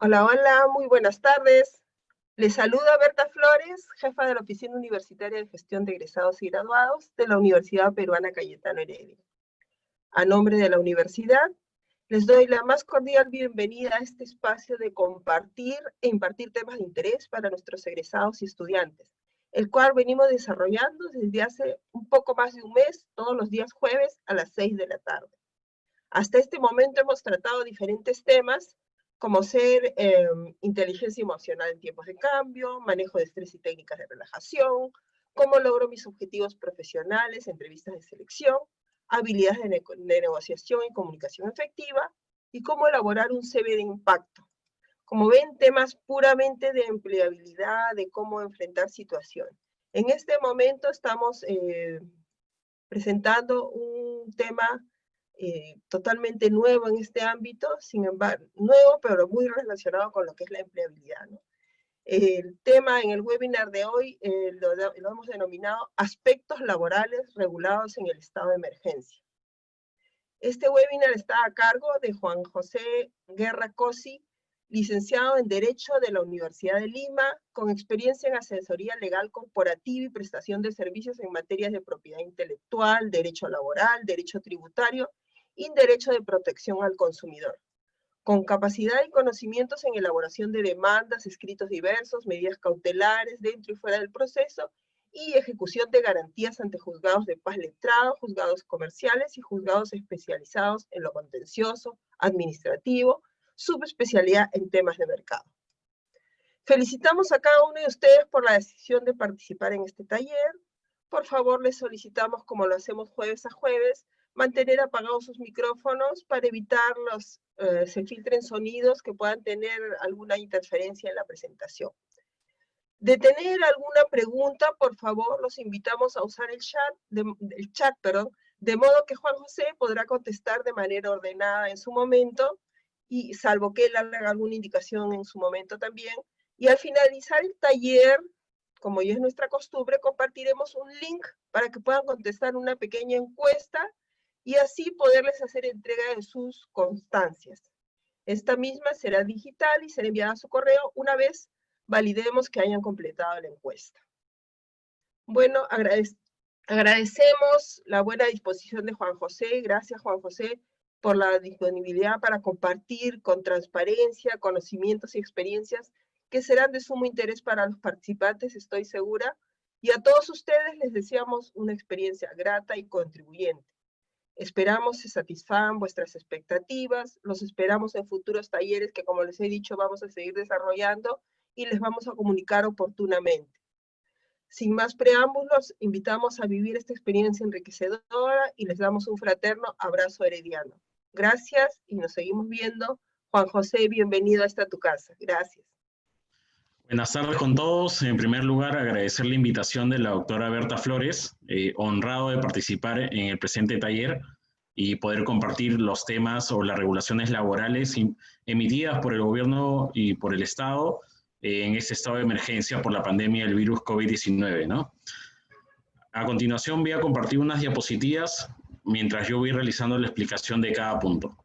Hola, hola, muy buenas tardes. Les saluda Berta Flores, jefa de la Oficina Universitaria de Gestión de Egresados y Graduados de la Universidad Peruana Cayetano Heredia. A nombre de la universidad, les doy la más cordial bienvenida a este espacio de compartir e impartir temas de interés para nuestros egresados y estudiantes, el cual venimos desarrollando desde hace un poco más de un mes, todos los días jueves a las 6 de la tarde. Hasta este momento hemos tratado diferentes temas, como ser inteligencia emocional en tiempos de cambio, manejo de estrés y técnicas de relajación, cómo logro mis objetivos profesionales, entrevistas de selección, habilidades de negociación y comunicación efectiva, y cómo elaborar un CV de impacto. Como ven, temas puramente de empleabilidad, de cómo enfrentar situaciones. En este momento estamos presentando un tema totalmente nuevo en este ámbito, sin embargo, nuevo, pero muy relacionado con lo que es la empleabilidad, ¿no? El tema en el webinar de hoy lo hemos denominado aspectos laborales regulados en el estado de emergencia. Este webinar está a cargo de Juan José Guerra Cosi, licenciado en Derecho de la Universidad de Lima, con experiencia en asesoría legal corporativa y prestación de servicios en materias de propiedad intelectual, derecho laboral, derecho tributario y derecho de protección al consumidor, con capacidad y conocimientos en elaboración de demandas, escritos diversos, medidas cautelares dentro y fuera del proceso, y ejecución de garantías ante juzgados de paz letrados, juzgados comerciales y juzgados especializados en lo contencioso, administrativo, subespecialidad en temas de mercado. Felicitamos a cada uno de ustedes por la decisión de participar en este taller. Por favor, les solicitamos, como lo hacemos jueves a jueves, mantener apagados sus micrófonos para evitar se filtren sonidos que puedan tener alguna interferencia en la presentación. De tener alguna pregunta, por favor, los invitamos a usar el chat, de modo que Juan José podrá contestar de manera ordenada en su momento, y salvo que él haga alguna indicación en su momento también. Y al finalizar el taller, como ya es nuestra costumbre, compartiremos un link para que puedan contestar una pequeña encuesta y así poderles hacer entrega de sus constancias. Esta misma será digital y será enviada a su correo una vez validemos que hayan completado la encuesta. Bueno, agradecemos la buena disposición de Juan José. Gracias, Juan José, por la disponibilidad para compartir con transparencia conocimientos y experiencias que serán de sumo interés para los participantes, estoy segura. Y a todos ustedes les deseamos una experiencia grata y contribuyente. Esperamos se satisfagan vuestras expectativas, los esperamos en futuros talleres que, como les he dicho, vamos a seguir desarrollando y les vamos a comunicar oportunamente. Sin más preámbulos, invitamos a vivir esta experiencia enriquecedora y les damos un fraterno abrazo herediano. Gracias y nos seguimos viendo. Juan José, bienvenido a esta tu casa. Gracias. Buenas tardes con todos. En primer lugar, agradecer la invitación de la doctora Berta Flores, honrado de participar en el presente taller y poder compartir los temas o las regulaciones laborales emitidas por el gobierno y por el Estado en este estado de emergencia por la pandemia del virus COVID-19, ¿no? A continuación voy a compartir unas diapositivas mientras yo voy realizando la explicación de cada punto.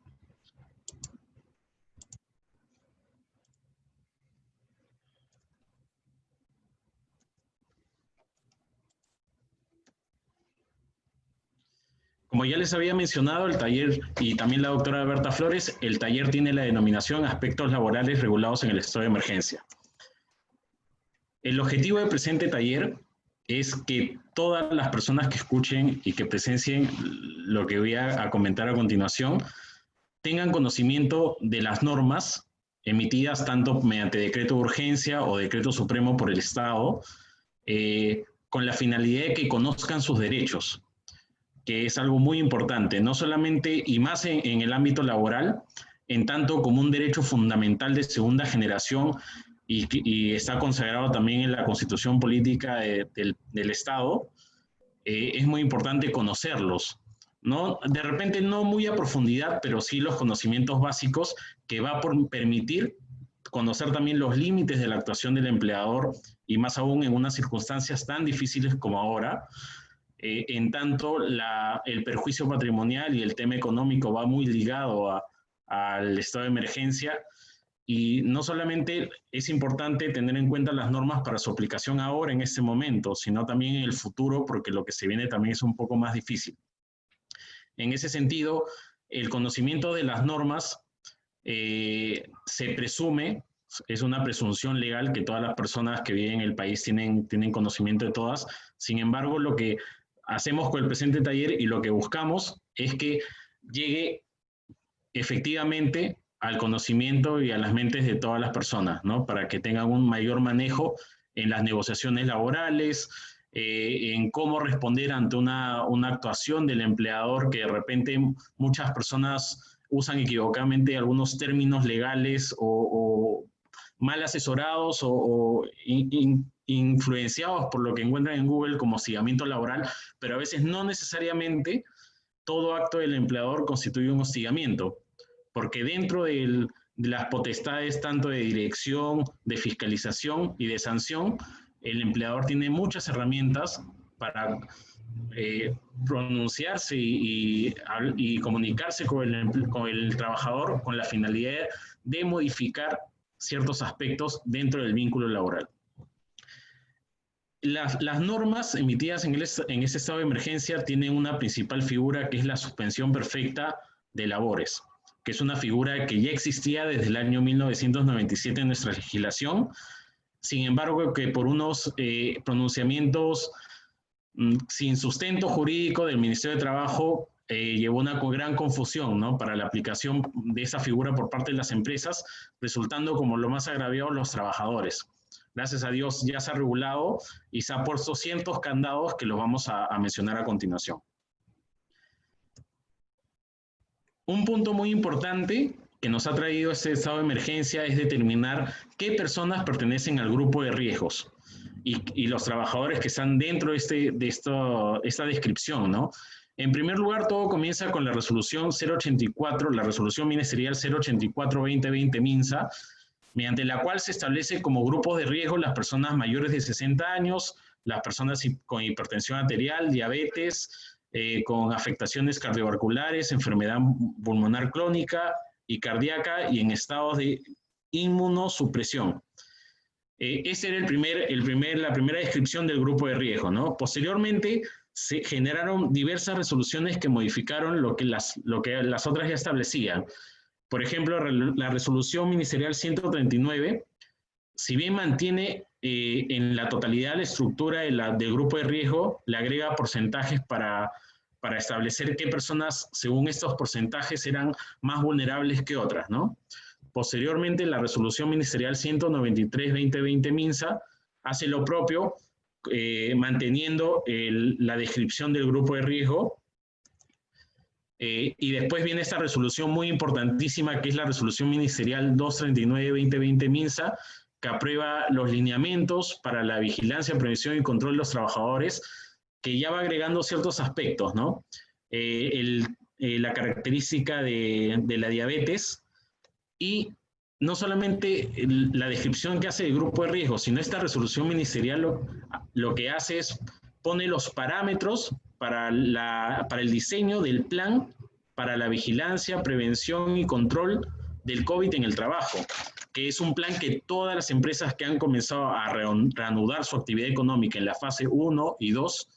Como ya les había mencionado, el taller, y también la doctora Berta Flores, el taller tiene la denominación Aspectos Laborales Regulados en el Estado de Emergencia. El objetivo del presente taller es que todas las personas que escuchen y que presencien lo que voy a comentar a continuación tengan conocimiento de las normas emitidas tanto mediante decreto de urgencia o decreto supremo por el Estado, con la finalidad de que conozcan sus derechos, que es algo muy importante, no solamente y más en el ámbito laboral, en tanto como un derecho fundamental de segunda generación y está consagrado también en la Constitución Política del Estado, es muy importante conocerlos, ¿no? De repente no muy a profundidad, pero sí los conocimientos básicos que va a permitir conocer también los límites de la actuación del empleador y más aún en unas circunstancias tan difíciles como ahora, en tanto el perjuicio patrimonial y el tema económico va muy ligado al estado de emergencia. y no solamente es importante tener en cuenta las normas para su aplicación ahora, en este momento, sino también en el futuro, porque lo que se viene también es un poco más difícil. En ese sentido, el conocimiento de las normas se presume, es una presunción legal que todas las personas que viven en el país tienen conocimiento de todas. Sin embargo, lo que hacemos con el presente taller y lo que buscamos es que llegue efectivamente al conocimiento y a las mentes de todas las personas, ¿no? Para que tengan un mayor manejo en las negociaciones laborales, en cómo responder ante una actuación del empleador, que de repente muchas personas usan equivocadamente algunos términos legales o mal asesorados o influenciados por lo que encuentran en Google como hostigamiento laboral, pero a veces no necesariamente todo acto del empleador constituye un hostigamiento, porque dentro de las potestades tanto de dirección, de fiscalización y de sanción, el empleador tiene muchas herramientas para pronunciarse y comunicarse con el trabajador con la finalidad de modificar ciertos aspectos dentro del vínculo laboral. Las normas emitidas en ese estado de emergencia tienen una principal figura, que es la suspensión perfecta de labores, que es una figura que ya existía desde el año 1997 en nuestra legislación. Sin embargo, que por unos pronunciamientos sin sustento jurídico del Ministerio de Trabajo llevó una gran confusión, ¿no?, para la aplicación de esa figura por parte de las empresas, resultando como lo más agraviado los trabajadores. Gracias a Dios ya se ha regulado y se han puesto cientos candados que los vamos a mencionar a continuación. Un punto muy importante que nos ha traído este estado de emergencia es determinar qué personas pertenecen al grupo de riesgos y los trabajadores que están dentro de esta descripción, ¿no? En primer lugar, todo comienza con la resolución 084, la resolución ministerial 084-2020 MINSA, mediante la cual se establece como grupos de riesgo las personas mayores de 60 años, las personas con hipertensión arterial, diabetes, con afectaciones cardiovasculares, enfermedad pulmonar crónica y cardíaca y en estados de inmunosupresión. Esa era la primera descripción del grupo de riesgo, ¿no? Posteriormente se generaron diversas resoluciones que modificaron lo que las otras ya establecían. Por ejemplo, la resolución ministerial 139, si bien mantiene en la totalidad la estructura del grupo de riesgo, le agrega porcentajes para establecer qué personas, según estos porcentajes, eran más vulnerables que otras, ¿no? Posteriormente, la resolución ministerial 193-2020 MINSA hace lo propio, manteniendo la descripción del grupo de riesgo. Y después viene esta resolución muy importantísima, que es la resolución ministerial 239-2020 MINSA, que aprueba los lineamientos para la vigilancia, prevención y control de los trabajadores, que ya va agregando ciertos aspectos, ¿no? La característica de la diabetes y no solamente la descripción que hace del grupo de riesgo, sino esta resolución ministerial lo que hace es pone los parámetros para el diseño del plan para la vigilancia, prevención y control del COVID en el trabajo, que es un plan que todas las empresas que han comenzado a reanudar su actividad económica en la fase 1 y 2,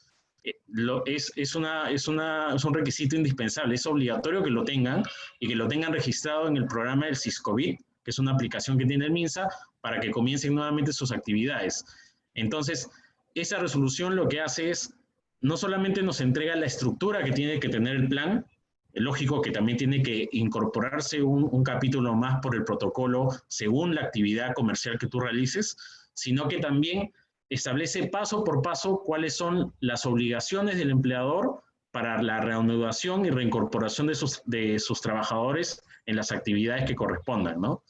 es un requisito indispensable, es obligatorio que lo tengan y que lo tengan registrado en el programa del SISCOVID, que es una aplicación que tiene el MINSA, para que comiencen nuevamente sus actividades. Entonces, esa resolución lo que hace es, no solamente nos entrega la estructura que tiene que tener el plan, es lógico que también tiene que incorporarse un capítulo más por el protocolo según la actividad comercial que tú realices, sino que también establece paso por paso cuáles son las obligaciones del empleador para la reanudación y reincorporación de sus trabajadores en las actividades que correspondan, ¿no?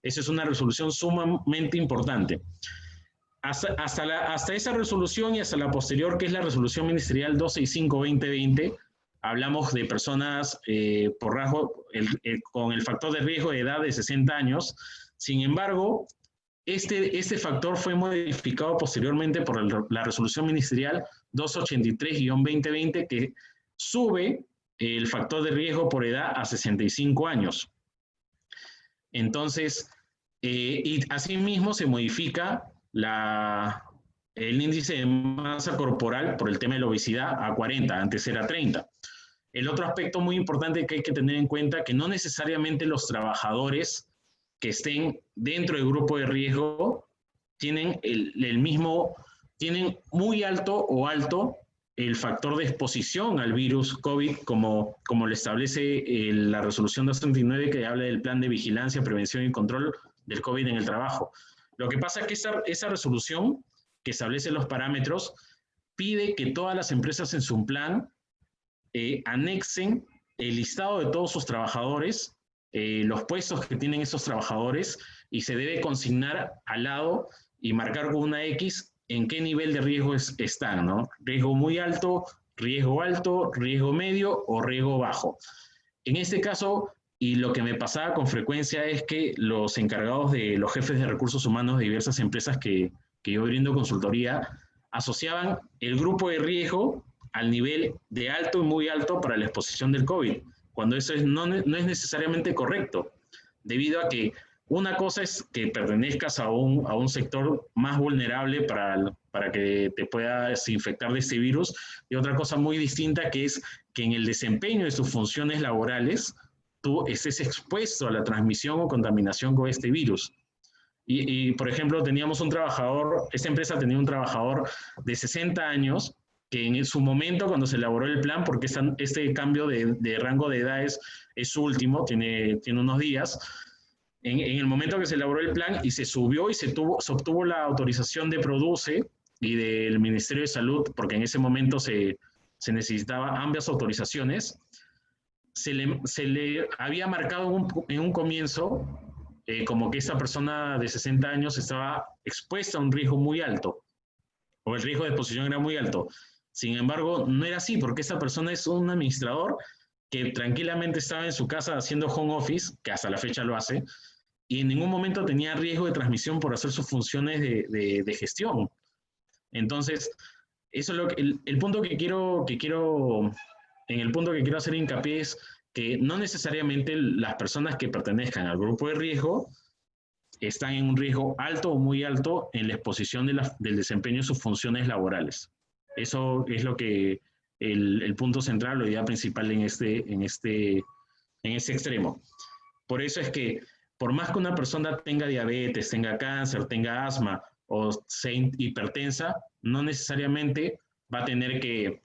Esa es una resolución sumamente importante. Hasta esa resolución y hasta la posterior, que es la resolución ministerial 265-2020, hablamos de personas por rasgo con el factor de riesgo de edad de 60 años. Sin embargo, este factor fue modificado posteriormente por la resolución ministerial 283-2020, que sube el factor de riesgo por edad a 65 años. Entonces, Y asimismo se modifica el índice de masa corporal por el tema de la obesidad a 40, antes era 30. El otro aspecto muy importante que hay que tener en cuenta es que no necesariamente los trabajadores que estén dentro del grupo de riesgo tienen tienen muy alto o alto el factor de exposición al virus COVID, como lo establece la resolución 239 que habla del plan de vigilancia, prevención y control del COVID en el trabajo. Lo que pasa es que esa resolución que establece los parámetros pide que todas las empresas en su plan anexen el listado de todos sus trabajadores, los puestos que tienen esos trabajadores, y se debe consignar al lado y marcar con una X en qué nivel de riesgo están, ¿no? Riesgo muy alto, riesgo medio o riesgo bajo. En este caso, y lo que me pasaba con frecuencia es que los encargados de los jefes de recursos humanos de diversas empresas que yo brindo consultoría, asociaban el grupo de riesgo al nivel de alto y muy alto para la exposición del COVID, cuando eso no es necesariamente correcto, debido a que una cosa es que pertenezcas a un sector más vulnerable para que te puedas infectar de este virus, y otra cosa muy distinta que es que en el desempeño de tus funciones laborales tú estés expuesto a la transmisión o contaminación con este virus. Y por ejemplo, teníamos un trabajador, esta empresa tenía un trabajador de 60 años que en su momento, cuando se elaboró el plan, porque este cambio de rango de edades es último, tiene unos días, en el momento que se elaboró el plan y se subió y se obtuvo la autorización de PRODUCE y del Ministerio de Salud, porque en ese momento se necesitaban ambas autorizaciones, se le había marcado en un comienzo como que esa persona de 60 años estaba expuesta a un riesgo muy alto, o el riesgo de exposición era muy alto. Sin embargo, no era así, porque esa persona es un administrador que tranquilamente estaba en su casa haciendo home office, que hasta la fecha lo hace, y en ningún momento tenía riesgo de transmisión por hacer sus funciones de gestión. Entonces, eso es lo que, el punto que quiero hacer hincapié es que no necesariamente las personas que pertenezcan al grupo de riesgo están en un riesgo alto o muy alto en la exposición del desempeño de sus funciones laborales. Eso es lo que el punto central, la idea principal en ese extremo. Por eso es que, por más que una persona tenga diabetes, tenga cáncer, tenga asma o sea hipertensa, no necesariamente va a tener que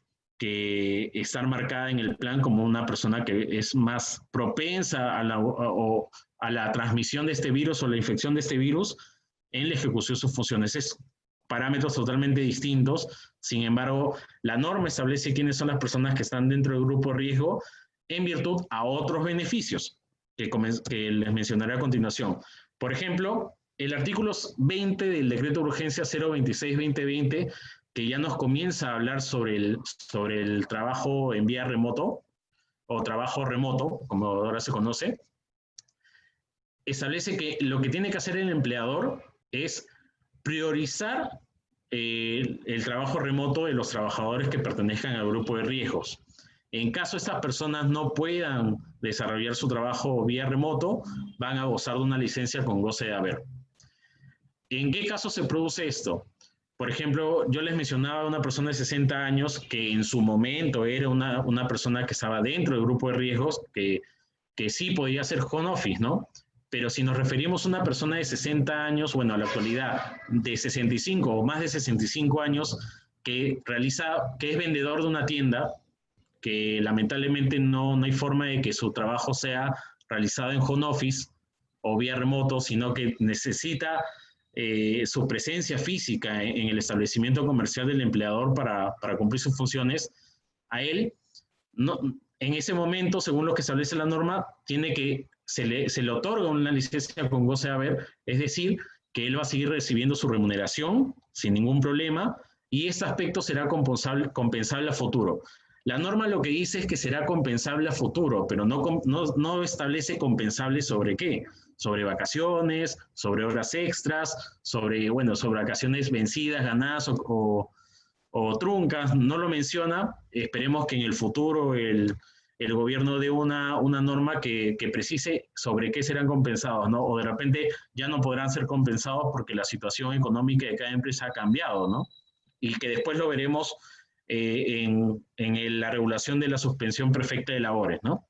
estar marcada en el plan como una persona que es más propensa a la transmisión de este virus o la infección de este virus en la ejecución de sus funciones. Es parámetros totalmente distintos. Sin embargo, la norma establece quiénes son las personas que están dentro del grupo de riesgo en virtud a otros beneficios que les mencionaré a continuación. Por ejemplo, el artículo 20 del Decreto de Urgencia 026-2020, que ya nos comienza a hablar sobre el trabajo en vía remoto, o trabajo remoto, como ahora se conoce, establece que lo que tiene que hacer el empleador es priorizar el trabajo remoto de los trabajadores que pertenezcan al grupo de riesgos. En caso estas personas no puedan desarrollar su trabajo vía remoto, van a gozar de una licencia con goce de haber. ¿En qué caso se produce esto? Por ejemplo, yo les mencionaba a una persona de 60 años que en su momento era una persona que estaba dentro del grupo de riesgos, que sí podía hacer home office, ¿no? Pero si nos referimos a una persona de 60 años, bueno, a la actualidad, de 65 o más de 65 años, que es vendedor de una tienda, que lamentablemente no hay forma de que su trabajo sea realizado en home office o vía remoto, sino que necesita su presencia física en el establecimiento comercial del empleador para cumplir sus funciones, a él, en ese momento, según lo que establece la norma, se le otorga una licencia con goce de haber, es decir, que él va a seguir recibiendo su remuneración sin ningún problema, y este aspecto será compensable a futuro. La norma lo que dice es que será compensable a futuro, pero no establece compensable sobre qué. Sobre vacaciones, sobre horas extras, sobre vacaciones vencidas, ganadas o truncas. No lo menciona. Esperemos que en el futuro el el gobierno dé una norma que precise sobre qué serán compensados, ¿no? O de repente ya no podrán ser compensados porque la situación económica de cada empresa ha cambiado, ¿no? Y que después lo veremos en la regulación de la suspensión perfecta de labores, ¿no?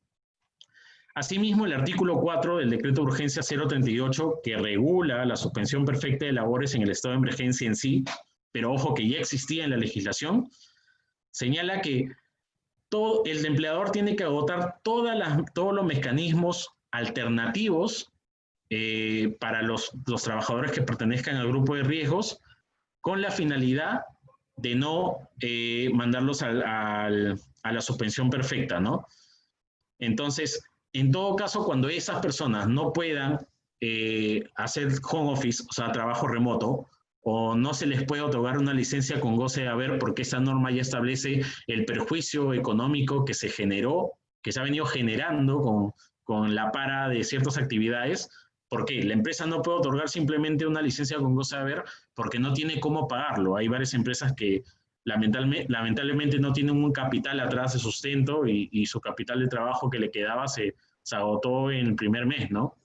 Asimismo, el artículo 4 del decreto de urgencia 038, que regula la suspensión perfecta de labores en el estado de emergencia en sí, pero ojo que ya existía en la legislación, señala que el empleador tiene que agotar todos los mecanismos alternativos para los trabajadores que pertenezcan al grupo de riesgos con la finalidad de no mandarlos a la suspensión perfecta, ¿no? Entonces, en todo caso, cuando esas personas no puedan hacer home office, o sea, trabajo remoto, o no se les puede otorgar una licencia con goce de haber porque esa norma ya establece el perjuicio económico que se generó, que se ha venido generando con la para de ciertas actividades. ¿Por qué? La empresa no puede otorgar simplemente una licencia con goce de haber porque no tiene cómo pagarlo. Hay varias empresas que lamentablemente no tienen un capital atrás de sustento y su capital de trabajo que le quedaba se agotó en el primer mes, ¿no?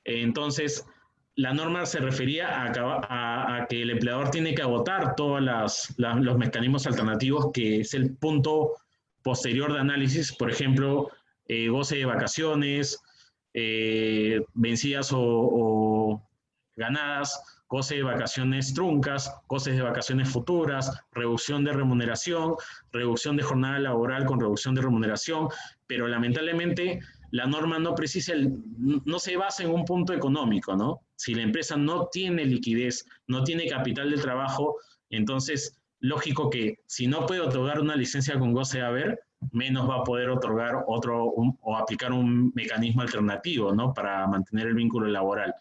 Entonces, la norma se refería a que el empleador tiene que agotar todos los mecanismos alternativos, que es el punto posterior de análisis, por ejemplo, goce de vacaciones, vencidas o ganadas, goce de vacaciones truncas, goces de vacaciones futuras, reducción de remuneración, reducción de jornada laboral con reducción de remuneración, pero lamentablemente la norma no precisa, no se basa en un punto económico, ¿no? Si la empresa no tiene liquidez, no tiene capital de trabajo, entonces, lógico que si no puede otorgar una licencia con goce de haber, menos va a poder otorgar o aplicar un mecanismo alternativo, ¿no? Para mantener el vínculo laboral.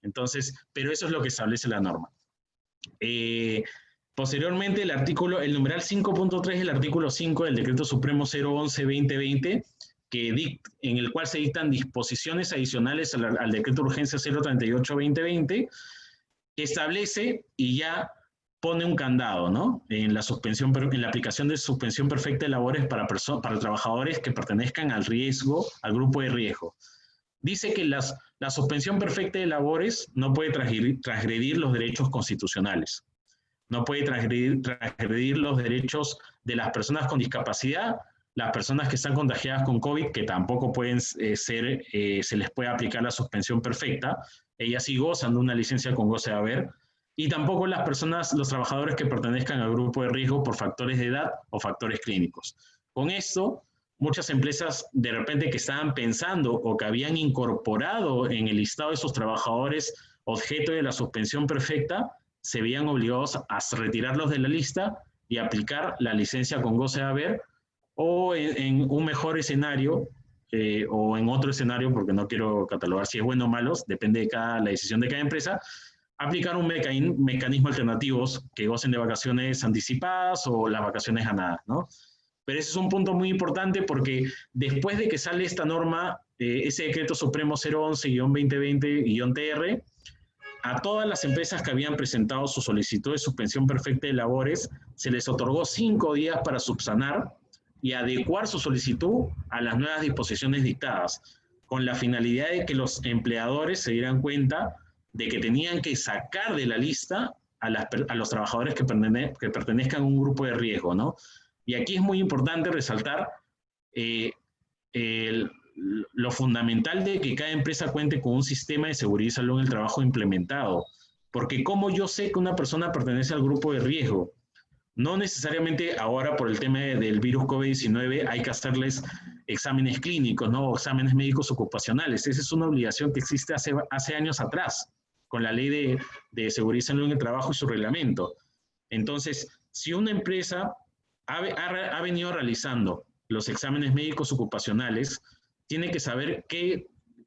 Entonces, pero eso es lo que establece la norma. Posteriormente, el numeral 5.3 del artículo 5 del Decreto Supremo 011-2020, en el cual se dictan disposiciones adicionales al Decreto de Urgencia 038-2020, establece y ya pone un candado, ¿no? En la aplicación de suspensión perfecta de labores para trabajadores que pertenezcan al grupo de riesgo. Dice que la suspensión perfecta de labores no puede transgredir los derechos constitucionales, no puede transgredir los derechos de las personas con discapacidad, las personas que están contagiadas con COVID, que tampoco pueden se les puede aplicar la suspensión perfecta, ellas sí gozan de una licencia con goce de haber, y tampoco los trabajadores que pertenezcan al grupo de riesgo por factores de edad o factores clínicos. Con esto, muchas empresas de repente que estaban pensando o que habían incorporado en el listado de sus trabajadores objeto de la suspensión perfecta, se veían obligados a retirarlos de la lista y aplicar la licencia con goce de haber, o en un mejor escenario, o en otro escenario, porque no quiero catalogar si es bueno o malo, depende de la decisión de cada empresa, aplicar un mecanismo alternativos que gocen de vacaciones anticipadas o las vacaciones ganadas, ¿no? Pero ese es un punto muy importante porque después de que sale esta norma, ese decreto supremo 011-2020-TR, a todas las empresas que habían presentado su solicitud de suspensión perfecta de labores, se les otorgó 5 días para subsanar y adecuar su solicitud a las nuevas disposiciones dictadas, con la finalidad de que los empleadores se dieran cuenta de que tenían que sacar de la lista a los trabajadores que pertenezcan a un grupo de riesgo, ¿no? Y aquí es muy importante resaltar lo fundamental de que cada empresa cuente con un sistema de seguridad y salud en el trabajo implementado. Porque ¿cómo yo sé que una persona pertenece al grupo de riesgo? No necesariamente ahora por el tema del virus COVID-19 hay que hacerles exámenes clínicos, ¿no? Exámenes médicos ocupacionales. Esa es una obligación que existe hace años atrás, con la ley de seguridad y salud en el trabajo y su reglamento. Entonces, si una empresa ha venido realizando los exámenes médicos ocupacionales, tiene que saber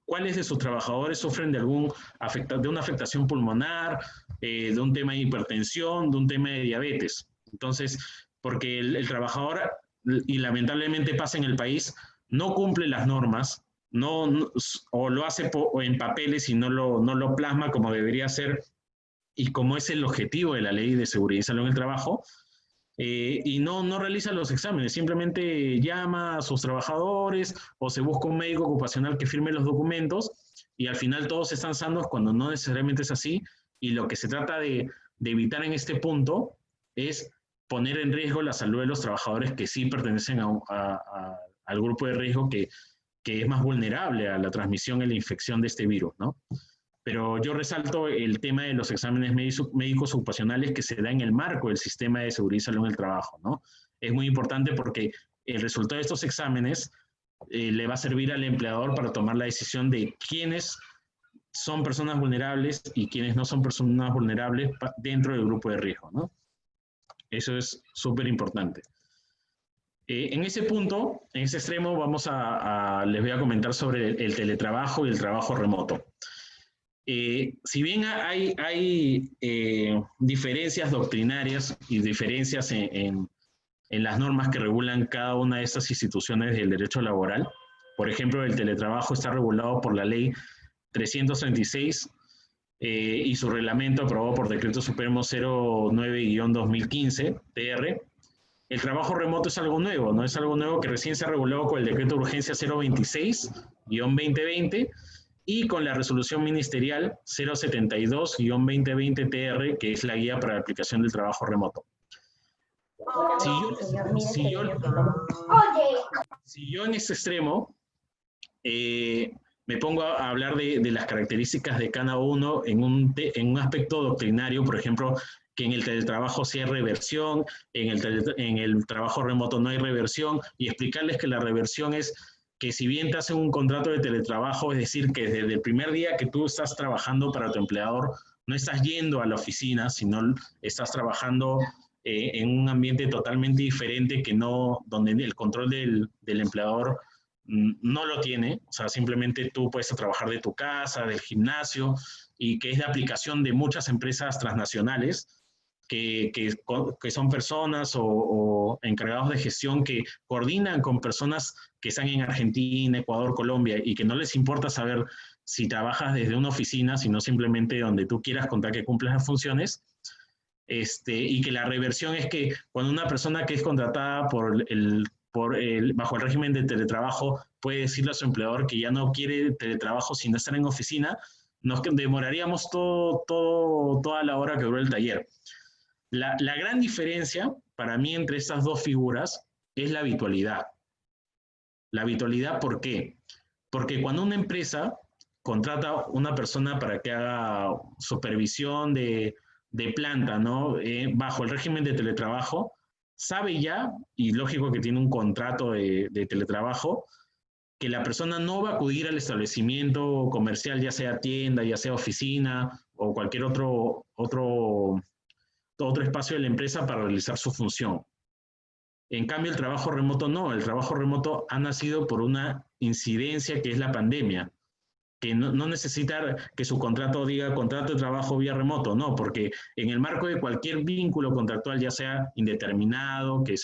cuáles de sus trabajadores sufren de una afectación pulmonar, de un tema de hipertensión, de un tema de diabetes. Entonces, porque el trabajador, y lamentablemente pasa en el país, no cumple las normas, o lo hace en papeles y no lo plasma como debería ser y como es el objetivo de la ley de seguridad y salud en el trabajo, y no realiza los exámenes, simplemente llama a sus trabajadores o se busca un médico ocupacional que firme los documentos y al final todos están sanos cuando no necesariamente es así. Y lo que se trata de evitar en este punto es poner en riesgo la salud de los trabajadores que sí pertenecen al grupo de riesgo que es más vulnerable a la transmisión y la infección de este virus, ¿no? Pero yo resalto el tema de los exámenes médicos ocupacionales que se da en el marco del sistema de seguridad y salud en el trabajo, ¿no? Es muy importante porque el resultado de estos exámenes le va a servir al empleador para tomar la decisión de quiénes son personas vulnerables y quiénes no son personas vulnerables dentro del grupo de riesgo, ¿no? Eso es súper importante. En ese punto, en ese extremo, les voy a comentar sobre el teletrabajo y el trabajo remoto. Si bien hay diferencias doctrinarias y diferencias en las normas que regulan cada una de estas instituciones del derecho laboral, por ejemplo, el teletrabajo está regulado por la ley 336 y su reglamento aprobado por Decreto Supremo 09-2015, TR. El trabajo remoto es algo nuevo, ¿no? Es algo nuevo que recién se ha regulado con el Decreto de Urgencia 026-2020 y con la resolución ministerial 072-2020 TR, que es la guía para la aplicación del trabajo remoto. Si yo en este extremo me pongo a hablar de las características de cada uno en un aspecto doctrinario, por ejemplo, que en el teletrabajo sí hay reversión, en el trabajo remoto no hay reversión, y explicarles que la reversión es que si bien te hacen un contrato de teletrabajo, es decir, que desde el primer día que tú estás trabajando para tu empleador, no estás yendo a la oficina, sino estás trabajando en un ambiente totalmente diferente donde el control del empleador no lo tiene, o sea, simplemente tú puedes trabajar de tu casa, del gimnasio, y que es de aplicación de muchas empresas transnacionales, que son personas o encargados de gestión que coordinan con personas que están en Argentina, Ecuador, Colombia, y que no les importa saber si trabajas desde una oficina, sino simplemente donde tú quieras contar que cumples las funciones. Y que la reversión es que cuando una persona que es contratada bajo el régimen de teletrabajo puede decirle a su empleador que ya no quiere teletrabajo sino estar en oficina, nos demoraríamos toda la hora que duró el taller. La gran diferencia para mí entre estas dos figuras es la habitualidad. La habitualidad, ¿por qué? Porque cuando una empresa contrata a una persona para que haga supervisión de planta, ¿no? Bajo el régimen de teletrabajo, sabe ya, y lógico que tiene un contrato de teletrabajo, que la persona no va a acudir al establecimiento comercial, ya sea tienda, ya sea oficina o cualquier otro espacio de la empresa para realizar su función. En cambio, el trabajo remoto no. El trabajo remoto ha nacido por una incidencia que es la pandemia, que no necesita que su contrato diga contrato de trabajo vía remoto, no, porque en el marco de cualquier vínculo contractual, ya sea indeterminado, que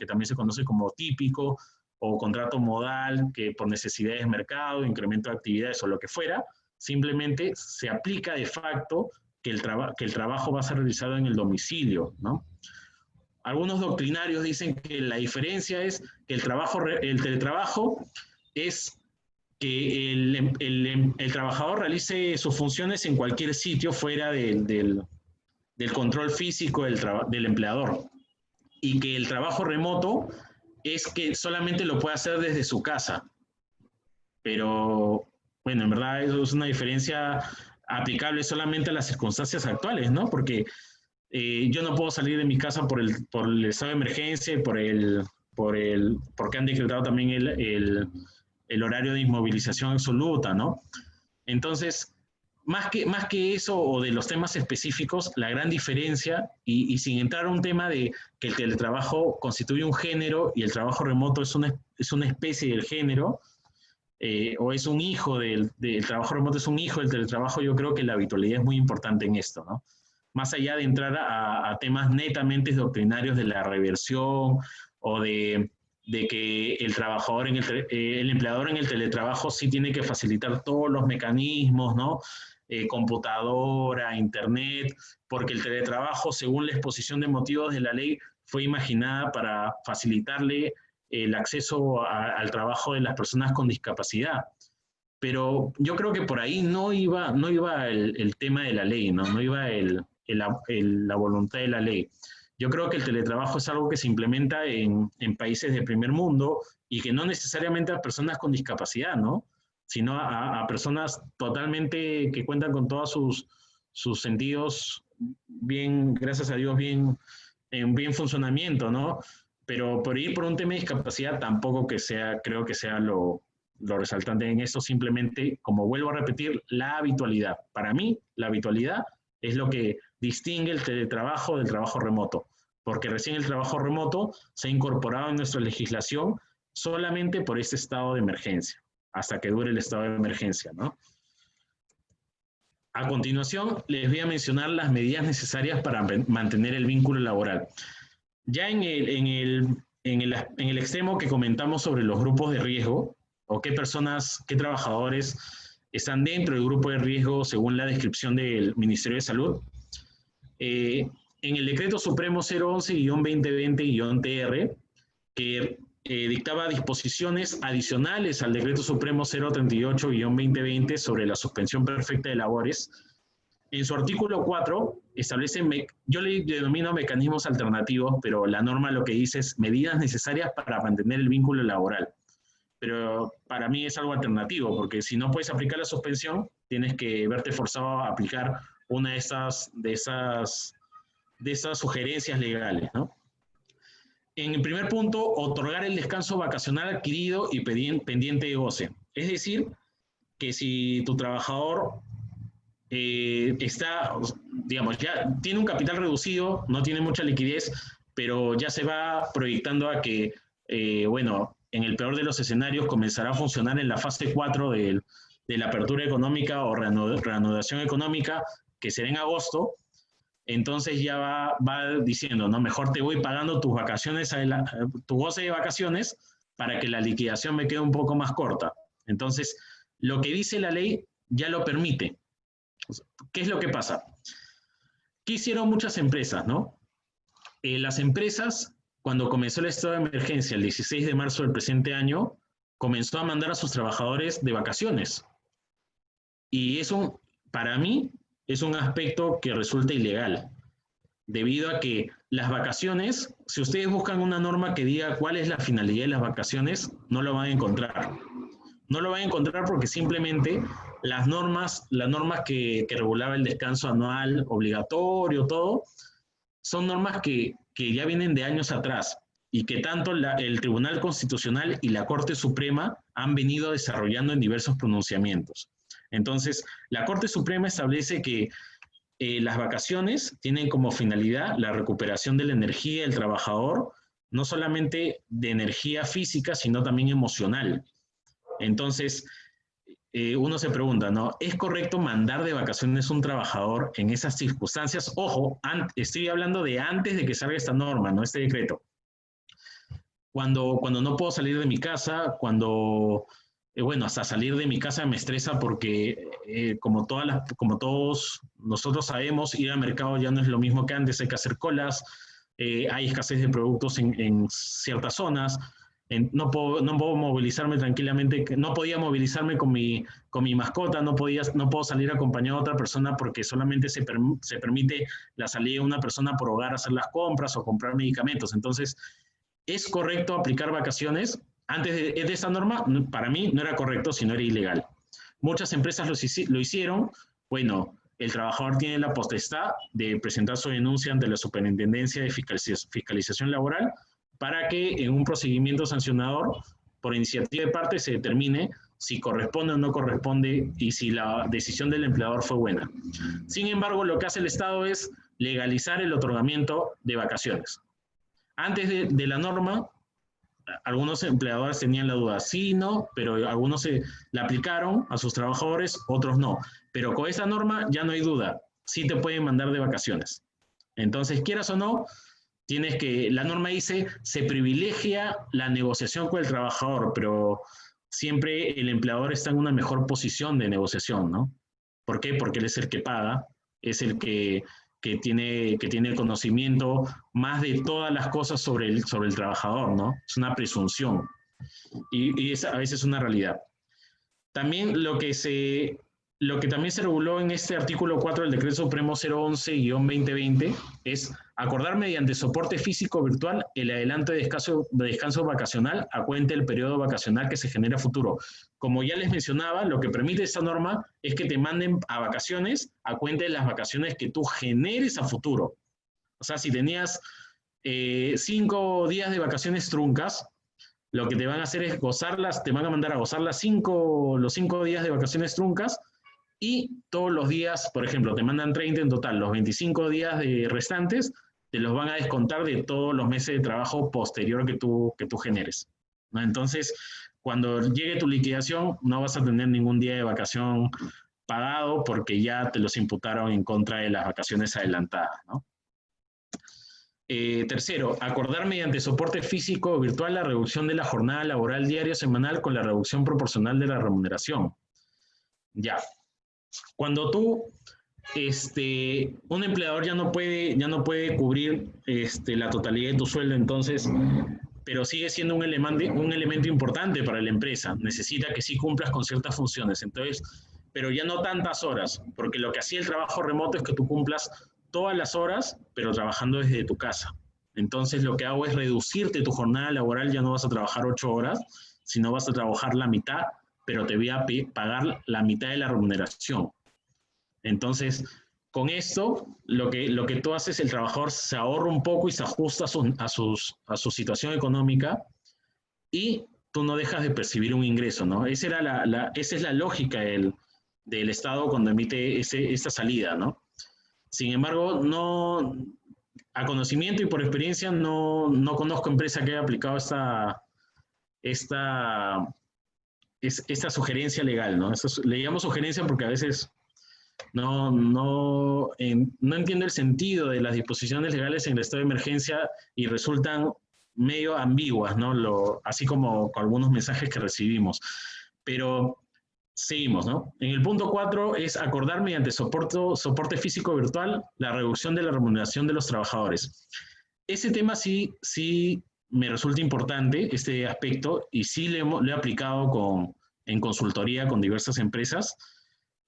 también se conoce como típico, o contrato modal, que por necesidades de mercado, incremento de actividades o lo que fuera, simplemente se aplica de facto que el trabajo va a ser realizado en el domicilio, ¿no? Algunos doctrinarios dicen que la diferencia es que el teletrabajo es que el trabajador realice sus funciones en cualquier sitio fuera del control físico del empleador, y que el trabajo remoto es que solamente lo puede hacer desde su casa. Pero, bueno, en verdad eso es una diferencia aplicable solamente a las circunstancias actuales, ¿no? Porque yo no puedo salir de mi casa por el estado de emergencia, porque han decretado también el horario de inmovilización absoluta, ¿no? Entonces, más que eso o de los temas específicos, la gran diferencia, y sin entrar a un tema de que el teletrabajo constituye un género y el trabajo remoto es una especie del género, o es un hijo del trabajo remoto, es un hijo del teletrabajo, yo creo que la habitualidad es muy importante en esto, ¿no? Más allá de entrar a temas netamente doctrinarios de la reversión o de que el trabajador, el empleador en el teletrabajo sí tiene que facilitar todos los mecanismos, ¿no? Computadora, internet, porque el teletrabajo, según la exposición de motivos de la ley, fue imaginada para facilitarle el acceso al trabajo de las personas con discapacidad. Pero yo creo que por ahí no iba el tema de la ley, ¿no? No iba la voluntad de la ley. Yo creo que el teletrabajo es algo que se implementa en países de primer mundo y que no necesariamente a personas con discapacidad, ¿no? Sino a personas totalmente que cuentan con todos sus sentidos bien, gracias a Dios, en bien funcionamiento, ¿no? Pero por ir por un tema de discapacidad tampoco creo que sea lo resaltante en eso, simplemente, como vuelvo a repetir, la habitualidad. Para mí, la habitualidad es lo que distingue el teletrabajo del trabajo remoto, porque recién el trabajo remoto se ha incorporado en nuestra legislación solamente por este estado de emergencia, hasta que dure el estado de emergencia, ¿no? A continuación, les voy a mencionar las medidas necesarias para mantener el vínculo laboral. Ya en el extremo que comentamos sobre los grupos de riesgo, o qué trabajadores están dentro del grupo de riesgo según la descripción del Ministerio de Salud, en el Decreto Supremo 011-2020-TR, que dictaba disposiciones adicionales al Decreto Supremo 038-2020 sobre la suspensión perfecta de labores, en su artículo 4 establece, yo le denomino mecanismos alternativos, pero la norma lo que dice es medidas necesarias para mantener el vínculo laboral. Pero para mí es algo alternativo, porque si no puedes aplicar la suspensión, tienes que verte forzado a aplicar una de esas sugerencias legales, ¿no? En el primer punto, otorgar el descanso vacacional adquirido y pendiente de goce. Es decir, que si tu trabajador digamos, ya tiene un capital reducido, no tiene mucha liquidez, pero ya se va proyectando a que, bueno, en el peor de los escenarios comenzará a funcionar en la fase 4 de la apertura económica o reanudación económica, que será en agosto. Entonces ya va diciendo, ¿no? Mejor te voy pagando tus vacaciones, tu goce de vacaciones, para que la liquidación me quede un poco más corta. Entonces, lo que dice la ley ya lo permite. ¿Qué es lo que pasa? ¿Qué hicieron muchas empresas, no? Las empresas, cuando comenzó el estado de emergencia el 16 de marzo del presente año, comenzó a mandar a sus trabajadores de vacaciones. Y eso, para mí, es un aspecto que resulta ilegal, debido a que las vacaciones, si ustedes buscan una norma que diga cuál es la finalidad de las vacaciones, no lo van a encontrar. No lo van a encontrar porque simplemente las normas que regulaba el descanso anual obligatorio, todo, son normas que ya vienen de años atrás y que tanto el Tribunal Constitucional y la Corte Suprema han venido desarrollando en diversos pronunciamientos. Entonces, la Corte Suprema establece que las vacaciones tienen como finalidad la recuperación de la energía del trabajador, no solamente de energía física, sino también emocional. Entonces, uno se pregunta, ¿no? ¿Es correcto mandar de vacaciones a un trabajador en esas circunstancias? Ojo, estoy hablando de antes de que salga esta norma, ¿no? Este decreto. Cuando no puedo salir de mi casa, bueno, hasta salir de mi casa me estresa porque como todos nosotros sabemos, ir al mercado ya no es lo mismo que antes, hay que hacer colas, hay escasez de productos en ciertas zonas. No puedo movilizarme tranquilamente, no podía movilizarme con mi mascota, no puedo salir acompañado de otra persona porque solamente se permite la salida de una persona por hogar a hacer las compras o comprar medicamentos. Entonces, ¿es correcto aplicar vacaciones? Antes de esta norma, para mí no era correcto, sino era ilegal. Muchas empresas lo hicieron. Bueno, el trabajador tiene la potestad de presentar su denuncia ante la Superintendencia de Fiscalización Laboral para que en un procedimiento sancionador, por iniciativa de parte, se determine si corresponde o no corresponde y si la decisión del empleador fue buena. Sin embargo, lo que hace el Estado es legalizar el otorgamiento de vacaciones. Antes de la norma, algunos empleadores tenían la duda, sí, no, pero algunos la aplicaron a sus trabajadores, otros no. Pero con esta norma ya no hay duda, sí te pueden mandar de vacaciones. Entonces, quieras o no, la norma dice, se privilegia la negociación con el trabajador, pero siempre el empleador está en una mejor posición de negociación, ¿no? ¿Por qué? Porque él es el que paga, es el que que tiene conocimiento más de todas las cosas sobre el trabajador, ¿no? Es una presunción y es a veces una realidad. También lo que también se reguló en este artículo 4 del Decreto Supremo 011-2020 es acordar mediante soporte físico virtual el adelanto de descanso vacacional a cuenta del periodo vacacional que se genera a futuro. Como ya les mencionaba, lo que permite esta norma es que te manden a vacaciones a cuenta de las vacaciones que tú generes a futuro. O sea, si tenías 5 días de vacaciones truncas, lo que te van a hacer es gozarlas, te van a mandar a gozar los 5 días de vacaciones truncas, y todos los días, por ejemplo, te mandan 30 en total, los 25 días restantes te los van a descontar de todos los meses de trabajo posterior que tú generes, ¿no? Entonces, cuando llegue tu liquidación, no vas a tener ningún día de vacación pagado porque ya te los imputaron en contra de las vacaciones adelantadas, ¿no? Tercero, acordar mediante soporte físico o virtual la reducción de la jornada laboral diaria o semanal con la reducción proporcional de la remuneración. Ya. Cuando un empleador ya no puede cubrir la totalidad de tu sueldo, entonces, pero sigue siendo un elemento importante para la empresa. Necesita que sí cumplas con ciertas funciones, entonces, pero ya no tantas horas, porque lo que hacía el trabajo remoto es que tú cumplas todas las horas, pero trabajando desde tu casa. Entonces, lo que hago es reducirte tu jornada laboral, ya no vas a trabajar 8 horas, sino vas a trabajar la mitad, pero te voy a pagar la mitad de la remuneración. Entonces, con esto, lo que tú haces, el trabajador se ahorra un poco y se ajusta a su situación económica, y tú no dejas de percibir un ingreso, ¿no? Esa es la lógica del Estado cuando emite esta salida, ¿no? Sin embargo, a conocimiento y por experiencia, no conozco empresa que haya aplicado esta sugerencia legal, ¿no? Le llamo sugerencia porque a veces no entiendo el sentido de las disposiciones legales en el estado de emergencia y resultan medio ambiguas, ¿no? Así como con algunos mensajes que recibimos. Pero seguimos, ¿no? En el punto 4 es acordar mediante soporte físico virtual la reducción de la remuneración de los trabajadores. Ese tema sí me resulta importante, este aspecto, y sí lo he aplicado en consultoría con diversas empresas,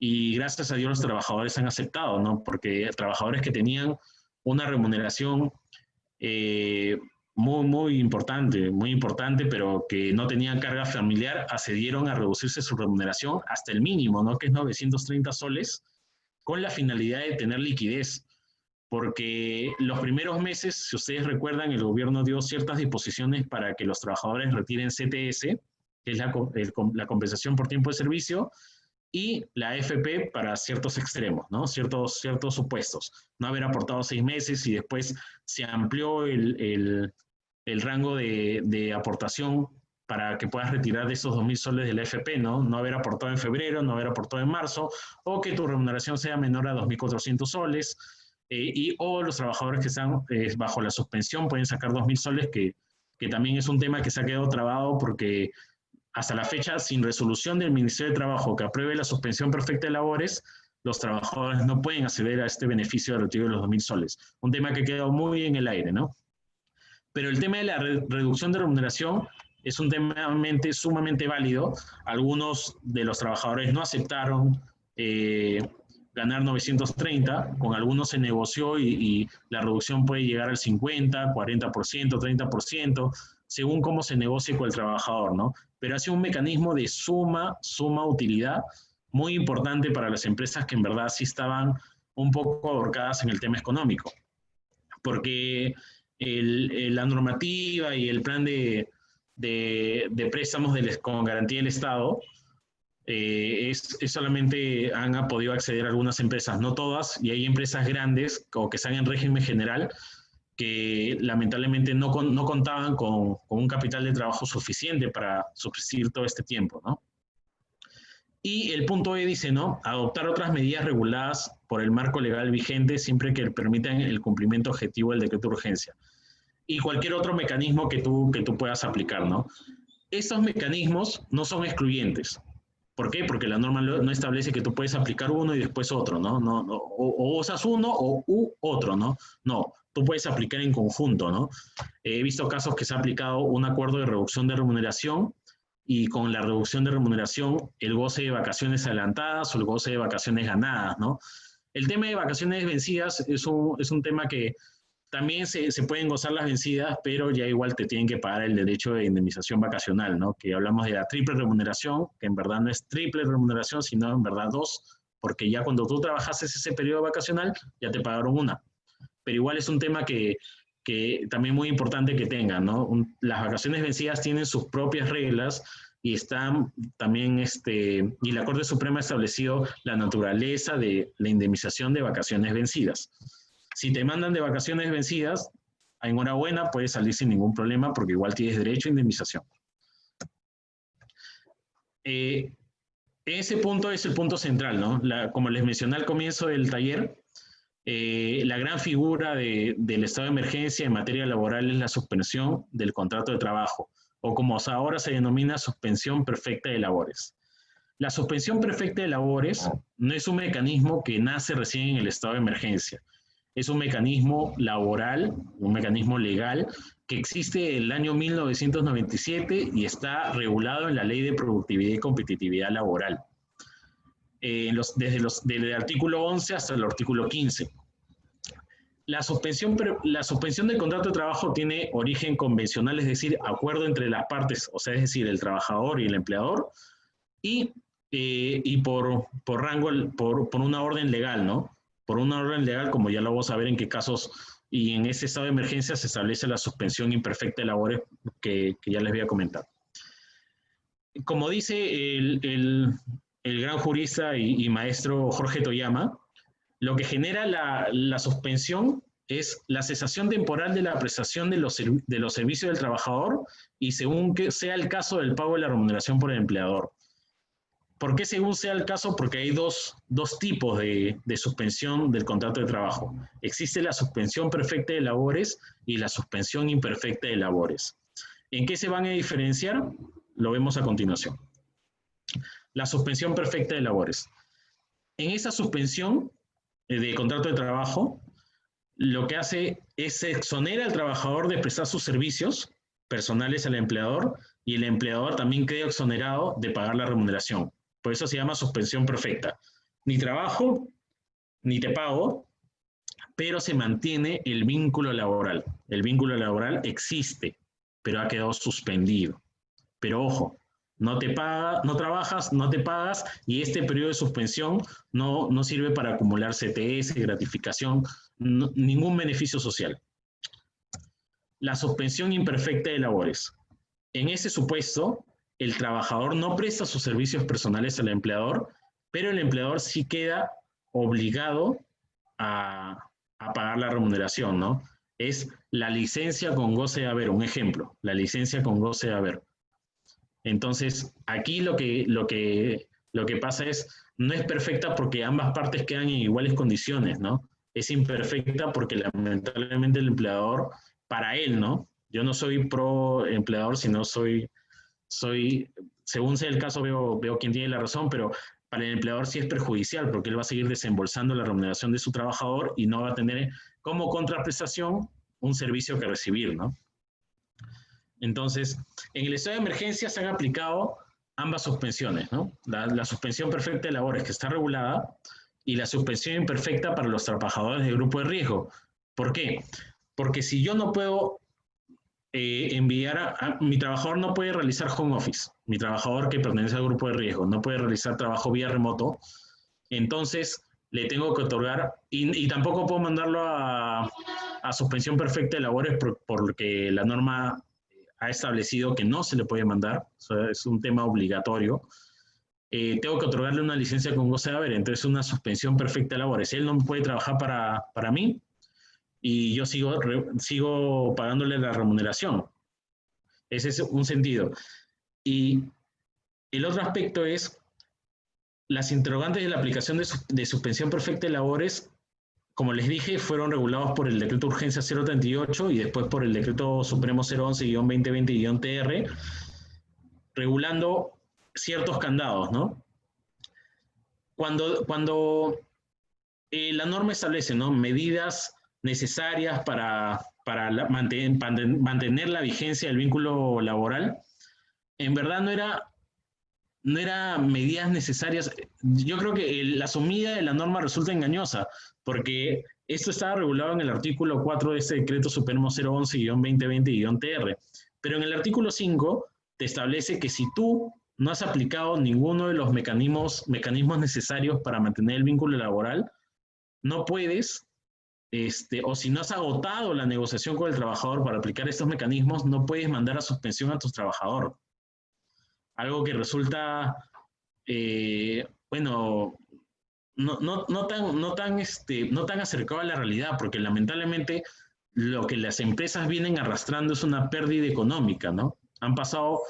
y gracias a Dios los trabajadores han aceptado, ¿no? Porque trabajadores que tenían una remuneración muy importante, pero que no tenían carga familiar, accedieron a reducirse su remuneración hasta el mínimo, ¿no? Que es 930 soles, con la finalidad de tener liquidez. Porque los primeros meses, si ustedes recuerdan, el gobierno dio ciertas disposiciones para que los trabajadores retiren CTS, que es la compensación por tiempo de servicio, y la AFP para ciertos extremos, ¿no? Ciertos supuestos. No haber aportado 6 meses y después se amplió el rango de aportación para que puedas retirar de esos 2.000 soles de la AFP, ¿no? No haber aportado en febrero, no haber aportado en marzo, o que tu remuneración sea menor a 2.400 soles, o los trabajadores que están bajo la suspensión pueden sacar 2.000 soles, que también es un tema que se ha quedado trabado porque hasta la fecha, sin resolución del Ministerio de Trabajo que apruebe la suspensión perfecta de labores, los trabajadores no pueden acceder a este beneficio de retiro de los 2.000 soles. Un tema que ha quedado muy en el aire, ¿no? Pero el tema de la reducción de remuneración es un tema sumamente válido. Algunos de los trabajadores no aceptaron ganar 930, con algunos se negoció y la reducción puede llegar al 50, 40%, 30%, según cómo se negocie con el trabajador, ¿no? Pero ha sido un mecanismo de suma utilidad, muy importante para las empresas que en verdad sí estaban un poco ahorcadas en el tema económico. Porque la normativa y el plan de préstamos con garantía del Estado es solamente han podido acceder a algunas empresas, no todas, y hay empresas grandes o que están en régimen general que lamentablemente no contaban con un capital de trabajo suficiente para subsistir todo este tiempo, ¿no? Y el punto E dice, ¿no? Adoptar otras medidas reguladas por el marco legal vigente siempre que permitan el cumplimiento objetivo del decreto de urgencia. Y cualquier otro mecanismo que tú puedas aplicar, ¿no? Estos mecanismos no son excluyentes, ¿Por qué? Porque la norma no establece que tú puedes aplicar uno y después otro, ¿no? O usas uno o otro, ¿no? No, tú puedes aplicar en conjunto, ¿no? He visto casos que se ha aplicado un acuerdo de reducción de remuneración y con la reducción de remuneración el goce de vacaciones adelantadas o el goce de vacaciones ganadas, ¿no? El tema de vacaciones vencidas es un tema que también se pueden gozar las vencidas, pero ya igual te tienen que pagar el derecho de indemnización vacacional, ¿no? Que hablamos de la triple remuneración, que en verdad no es triple remuneración, sino en verdad 2, porque ya cuando tú trabajaste ese periodo vacacional, ya te pagaron una. Pero igual es un tema que también muy importante que tengan, ¿no? Las vacaciones vencidas tienen sus propias reglas y están también, y la Corte Suprema ha establecido la naturaleza de la indemnización de vacaciones vencidas. Si te mandan de vacaciones vencidas, enhorabuena, puedes salir sin ningún problema porque igual tienes derecho a indemnización. Ese punto es el punto central, ¿no? Como les mencioné al comienzo del taller, la gran figura del estado de emergencia en materia laboral es la suspensión del contrato de trabajo, o como ahora se denomina suspensión perfecta de labores. La suspensión perfecta de labores no es un mecanismo que nace recién en el estado de emergencia. Es un mecanismo laboral, un mecanismo legal que existe desde el año 1997 y está regulado en la Ley de Productividad y Competitividad Laboral, desde el artículo 11 hasta el artículo 15. La suspensión del contrato de trabajo tiene origen convencional, es decir, acuerdo entre las partes, o sea, es decir, el trabajador y el empleador, y por rango, por una orden legal, ¿no? Por una orden legal, como ya lo vamos a ver en qué casos, y en ese estado de emergencia se establece la suspensión imperfecta de labores que ya les voy a comentar. Como dice el gran jurista y maestro Jorge Toyama, lo que genera la suspensión es la cesación temporal de la prestación de los servicios del trabajador y según que sea el caso del pago de la remuneración por el empleador. ¿Por qué según sea el caso? Porque hay dos tipos de suspensión del contrato de trabajo. Existe la suspensión perfecta de labores y la suspensión imperfecta de labores. ¿En qué se van a diferenciar? Lo vemos a continuación. La suspensión perfecta de labores. En esa suspensión de contrato de trabajo, lo que hace es se exonera al trabajador de prestar sus servicios personales al empleador y el empleador también queda exonerado de pagar la remuneración. Por eso se llama suspensión perfecta. Ni trabajo, ni te pago, pero se mantiene el vínculo laboral. El vínculo laboral existe, pero ha quedado suspendido. Pero ojo, no trabajas, no te pagas y este periodo de suspensión no sirve para acumular CTS, gratificación, ningún beneficio social. La suspensión imperfecta de labores. En ese supuesto, el trabajador no presta sus servicios personales al empleador, pero el empleador sí queda obligado a pagar la remuneración, ¿no? Es la licencia con goce de haber, un ejemplo, la licencia con goce de haber. Entonces, aquí lo que pasa es, no es perfecta porque ambas partes quedan en iguales condiciones, ¿no? Es imperfecta porque lamentablemente el empleador, para él, ¿no? Yo no soy pro empleador, sino soy según sea el caso, veo quién tiene la razón, pero para el empleador sí es perjudicial porque él va a seguir desembolsando la remuneración de su trabajador y no va a tener como contraprestación un servicio que recibir, ¿no? Entonces, en el estado de emergencia se han aplicado ambas suspensiones, ¿no? La suspensión perfecta de labores, que está regulada, y la suspensión imperfecta para los trabajadores de grupo de riesgo. ¿Por qué? Porque si yo no puedo mi trabajador no puede realizar home office, mi trabajador que pertenece al grupo de riesgo no puede realizar trabajo vía remoto, entonces le tengo que otorgar, y tampoco puedo mandarlo a suspensión perfecta de labores porque la norma ha establecido que no se le puede mandar, o sea, es un tema obligatorio. Tengo que otorgarle una licencia con goce de haber, entonces una suspensión perfecta de labores. Él no puede trabajar para mí, y yo sigo pagándole la remuneración. Ese es un sentido. Y el otro aspecto es las interrogantes de la aplicación de suspensión perfecta de labores, como les dije, fueron regulados por el Decreto de Urgencia 038 y después por el Decreto Supremo 011-2020-TR, regulando ciertos candados, ¿no? cuando la norma establece, ¿no?, medidas necesarias para mantener la vigencia del vínculo laboral, en verdad no era medidas necesarias. Yo creo que la asumida de la norma resulta engañosa, porque esto estaba regulado en el artículo 4 de este decreto supremo 011-2020-TR, pero en el artículo 5 te establece que si tú no has aplicado ninguno de los mecanismos necesarios para mantener el vínculo laboral, no puedes, o si no has agotado la negociación con el trabajador para aplicar estos mecanismos, no puedes mandar a suspensión a tu trabajador. Algo que resulta, bueno, no tan acercado a la realidad, porque lamentablemente lo que las empresas vienen arrastrando es una pérdida económica, ¿no? Han pasado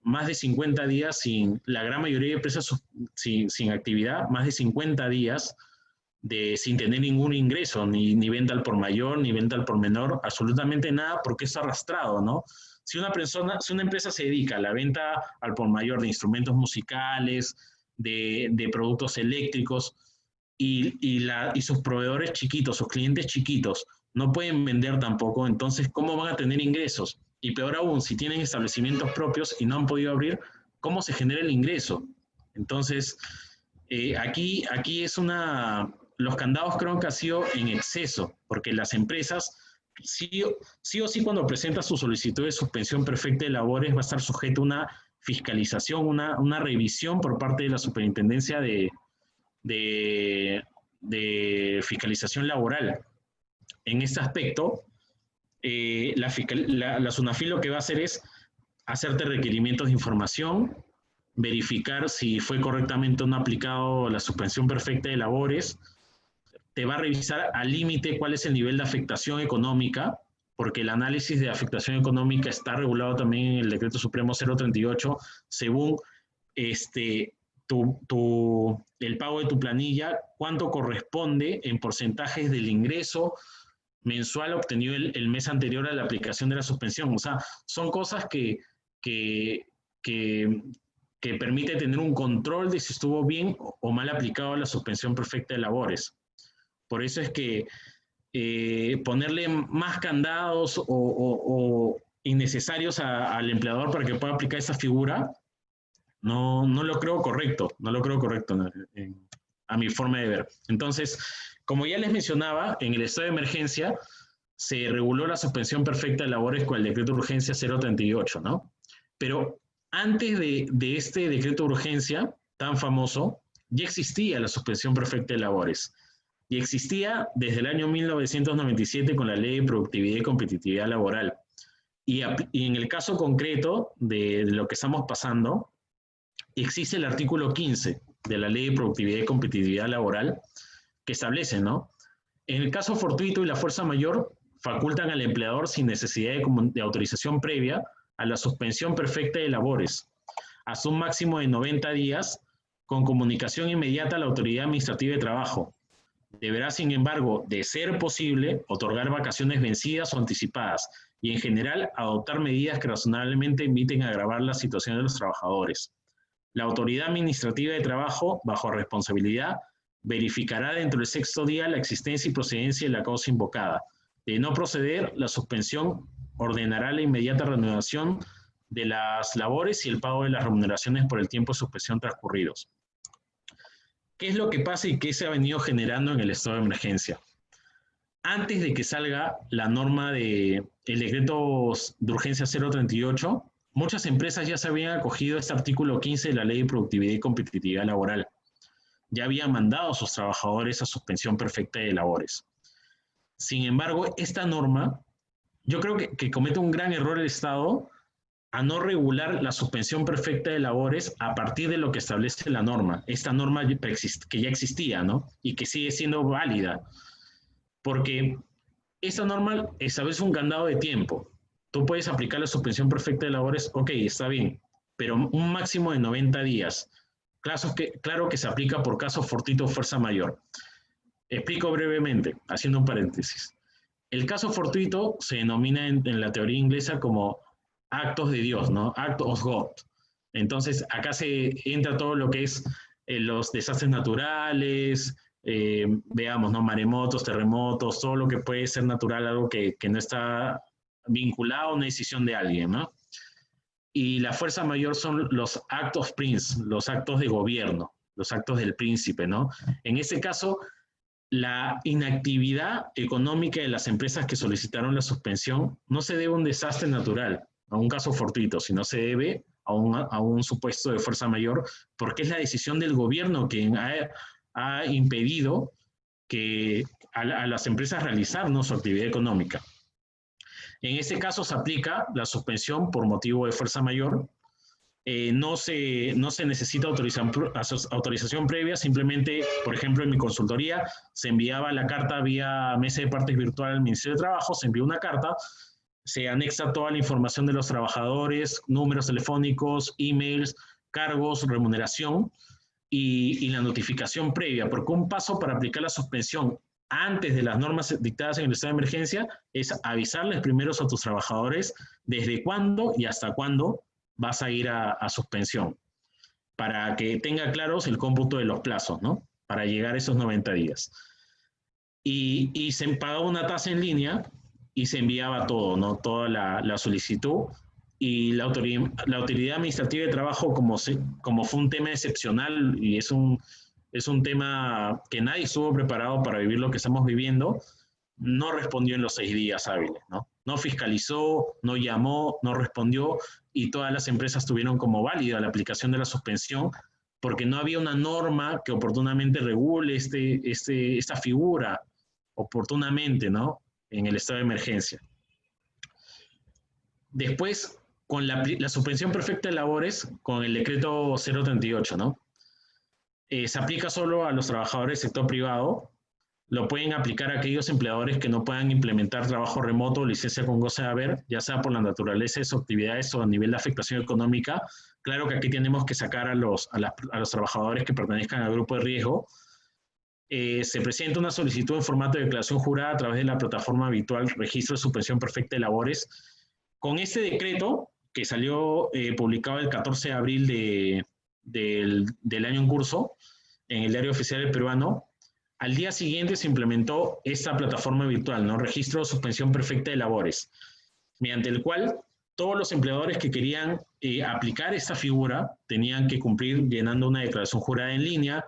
más de 50 días la gran mayoría de empresas sin actividad, más de 50 días sin tener ningún ingreso, ni venta al por mayor, ni venta al por menor, absolutamente nada, porque es arrastrado, ¿no? Si una empresa se dedica a la venta al por mayor de instrumentos musicales, de productos eléctricos, y sus proveedores chiquitos, sus clientes chiquitos, no pueden vender tampoco, entonces, ¿cómo van a tener ingresos? Y peor aún, si tienen establecimientos propios y no han podido abrir, ¿cómo se genera el ingreso? Entonces, aquí los candados creo que han sido en exceso, porque las empresas, sí o sí, cuando presenta su solicitud de suspensión perfecta de labores, va a estar sujeto a una fiscalización, una revisión por parte de la Superintendencia de Fiscalización Laboral. En este aspecto, la SUNAFIL lo que va a hacer es hacerte requerimientos de información, verificar si fue correctamente o no aplicado la suspensión perfecta de labores, te va a revisar al límite cuál es el nivel de afectación económica, porque el análisis de afectación económica está regulado también en el Decreto Supremo 038, según el pago de tu planilla, cuánto corresponde en porcentajes del ingreso mensual obtenido el mes anterior a la aplicación de la suspensión. O sea, son cosas que permite tener un control de si estuvo bien o mal aplicado la suspensión perfecta de labores. Por eso es que ponerle más candados o innecesarios al empleador para que pueda aplicar esa figura, no lo creo correcto, a mi forma de ver. Entonces, como ya les mencionaba, en el estado de emergencia se reguló la suspensión perfecta de labores con el decreto de urgencia 038, ¿no? Pero antes de este decreto de urgencia tan famoso, ya existía la suspensión perfecta de labores. Y existía desde el año 1997 con la Ley de Productividad y Competitividad Laboral. Y en el caso concreto de lo que estamos pasando, existe el artículo 15 de la Ley de Productividad y Competitividad Laboral que establece, ¿no? En el caso fortuito y la fuerza mayor, facultan al empleador sin necesidad de autorización previa a la suspensión perfecta de labores, hasta un máximo de 90 días, con comunicación inmediata a la autoridad administrativa de trabajo. Deberá, sin embargo, de ser posible, otorgar vacaciones vencidas o anticipadas y, en general, adoptar medidas que razonablemente eviten agravar la situación de los trabajadores. La autoridad administrativa de trabajo, bajo responsabilidad, verificará dentro del 6º día la existencia y procedencia de la causa invocada. De no proceder, la suspensión ordenará la inmediata reanudación de las labores y el pago de las remuneraciones por el tiempo de suspensión transcurridos. ¿Qué es lo que pasa y qué se ha venido generando en el estado de emergencia? Antes de que salga la norma del decreto de urgencia 038, muchas empresas ya se habían acogido a este artículo 15 de la Ley de Productividad y Competitividad Laboral. Ya habían mandado a sus trabajadores a suspensión perfecta de labores. Sin embargo, esta norma, yo creo que comete un gran error el Estado a no regular la suspensión perfecta de labores a partir de lo que establece la norma. Esta norma que ya existía, ¿no? Y que sigue siendo válida. Porque esta norma establece un candado de tiempo. Tú puedes aplicar la suspensión perfecta de labores, ok, está bien, pero un máximo de 90 días. Claro que se aplica por caso fortuito o fuerza mayor. Explico brevemente, haciendo un paréntesis. El caso fortuito se denomina en la teoría inglesa como actos de Dios, ¿no? Act of God. Entonces, acá se entra todo lo que es los desastres naturales, veamos, ¿no? Maremotos, terremotos, todo lo que puede ser natural, algo que no está vinculado a una decisión de alguien, ¿no? Y la fuerza mayor son los actos prince, los actos de gobierno, los actos del príncipe, ¿no? En ese caso, la inactividad económica de las empresas que solicitaron la suspensión no se debe a un desastre natural, a un caso fortuito, sino se debe a un supuesto de fuerza mayor, porque es la decisión del gobierno quien ha impedido que a las empresas realizar, ¿no?, su actividad económica. En ese caso se aplica la suspensión por motivo de fuerza mayor. No se necesita autorización previa, simplemente, por ejemplo, en mi consultoría se enviaba la carta vía mesa de partes virtual al Ministerio de Trabajo, se envió una carta, se anexa toda la información de los trabajadores, números telefónicos, emails, cargos, remuneración y la notificación previa, porque un paso para aplicar la suspensión antes de las normas dictadas en el estado de emergencia es avisarles primero a tus trabajadores desde cuándo y hasta cuándo vas a ir a suspensión, para que tenga claros el cómputo de los plazos, ¿no? Para llegar a esos 90 días. Y se pagaba una tasa en línea y se enviaba todo, ¿no? Toda la solicitud, y la autoridad administrativa de trabajo, como fue un tema excepcional y es un tema que nadie estuvo preparado para vivir lo que estamos viviendo, no respondió en los 6 días hábiles, ¿no? No fiscalizó, no llamó, no respondió, y todas las empresas tuvieron como válida la aplicación de la suspensión porque no había una norma que oportunamente regule esta figura oportunamente, ¿no?, en el estado de emergencia. Después, con la suspensión perfecta de labores, con el decreto 038, ¿no? Se aplica solo a los trabajadores del sector privado. Lo pueden aplicar a aquellos empleadores que no puedan implementar trabajo remoto o licencia con goce de haber, ya sea por la naturaleza de sus actividades o a nivel de afectación económica. Claro que aquí tenemos que sacar a los trabajadores que pertenezcan al grupo de riesgo. Se presenta una solicitud en formato de declaración jurada a través de la plataforma habitual Registro de Suspensión Perfecta de Labores. Con este decreto, que salió publicado el 14 de abril del año en curso en el Diario Oficial del Peruano, al día siguiente se implementó esta plataforma virtual, ¿no?, Registro de Suspensión Perfecta de Labores, mediante el cual todos los empleadores que querían aplicar esta figura tenían que cumplir llenando una declaración jurada en línea,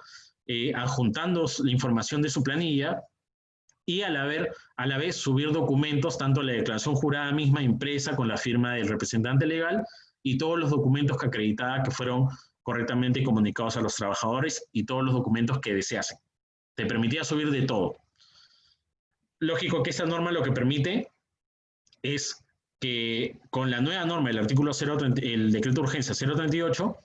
adjuntando la información de su planilla y a la vez subir documentos, tanto la declaración jurada misma impresa con la firma del representante legal y todos los documentos que acreditaba que fueron correctamente comunicados a los trabajadores y todos los documentos que deseasen. Te permitía subir de todo. Lógico que esta norma lo que permite es que con la nueva norma, el decreto de urgencia 038,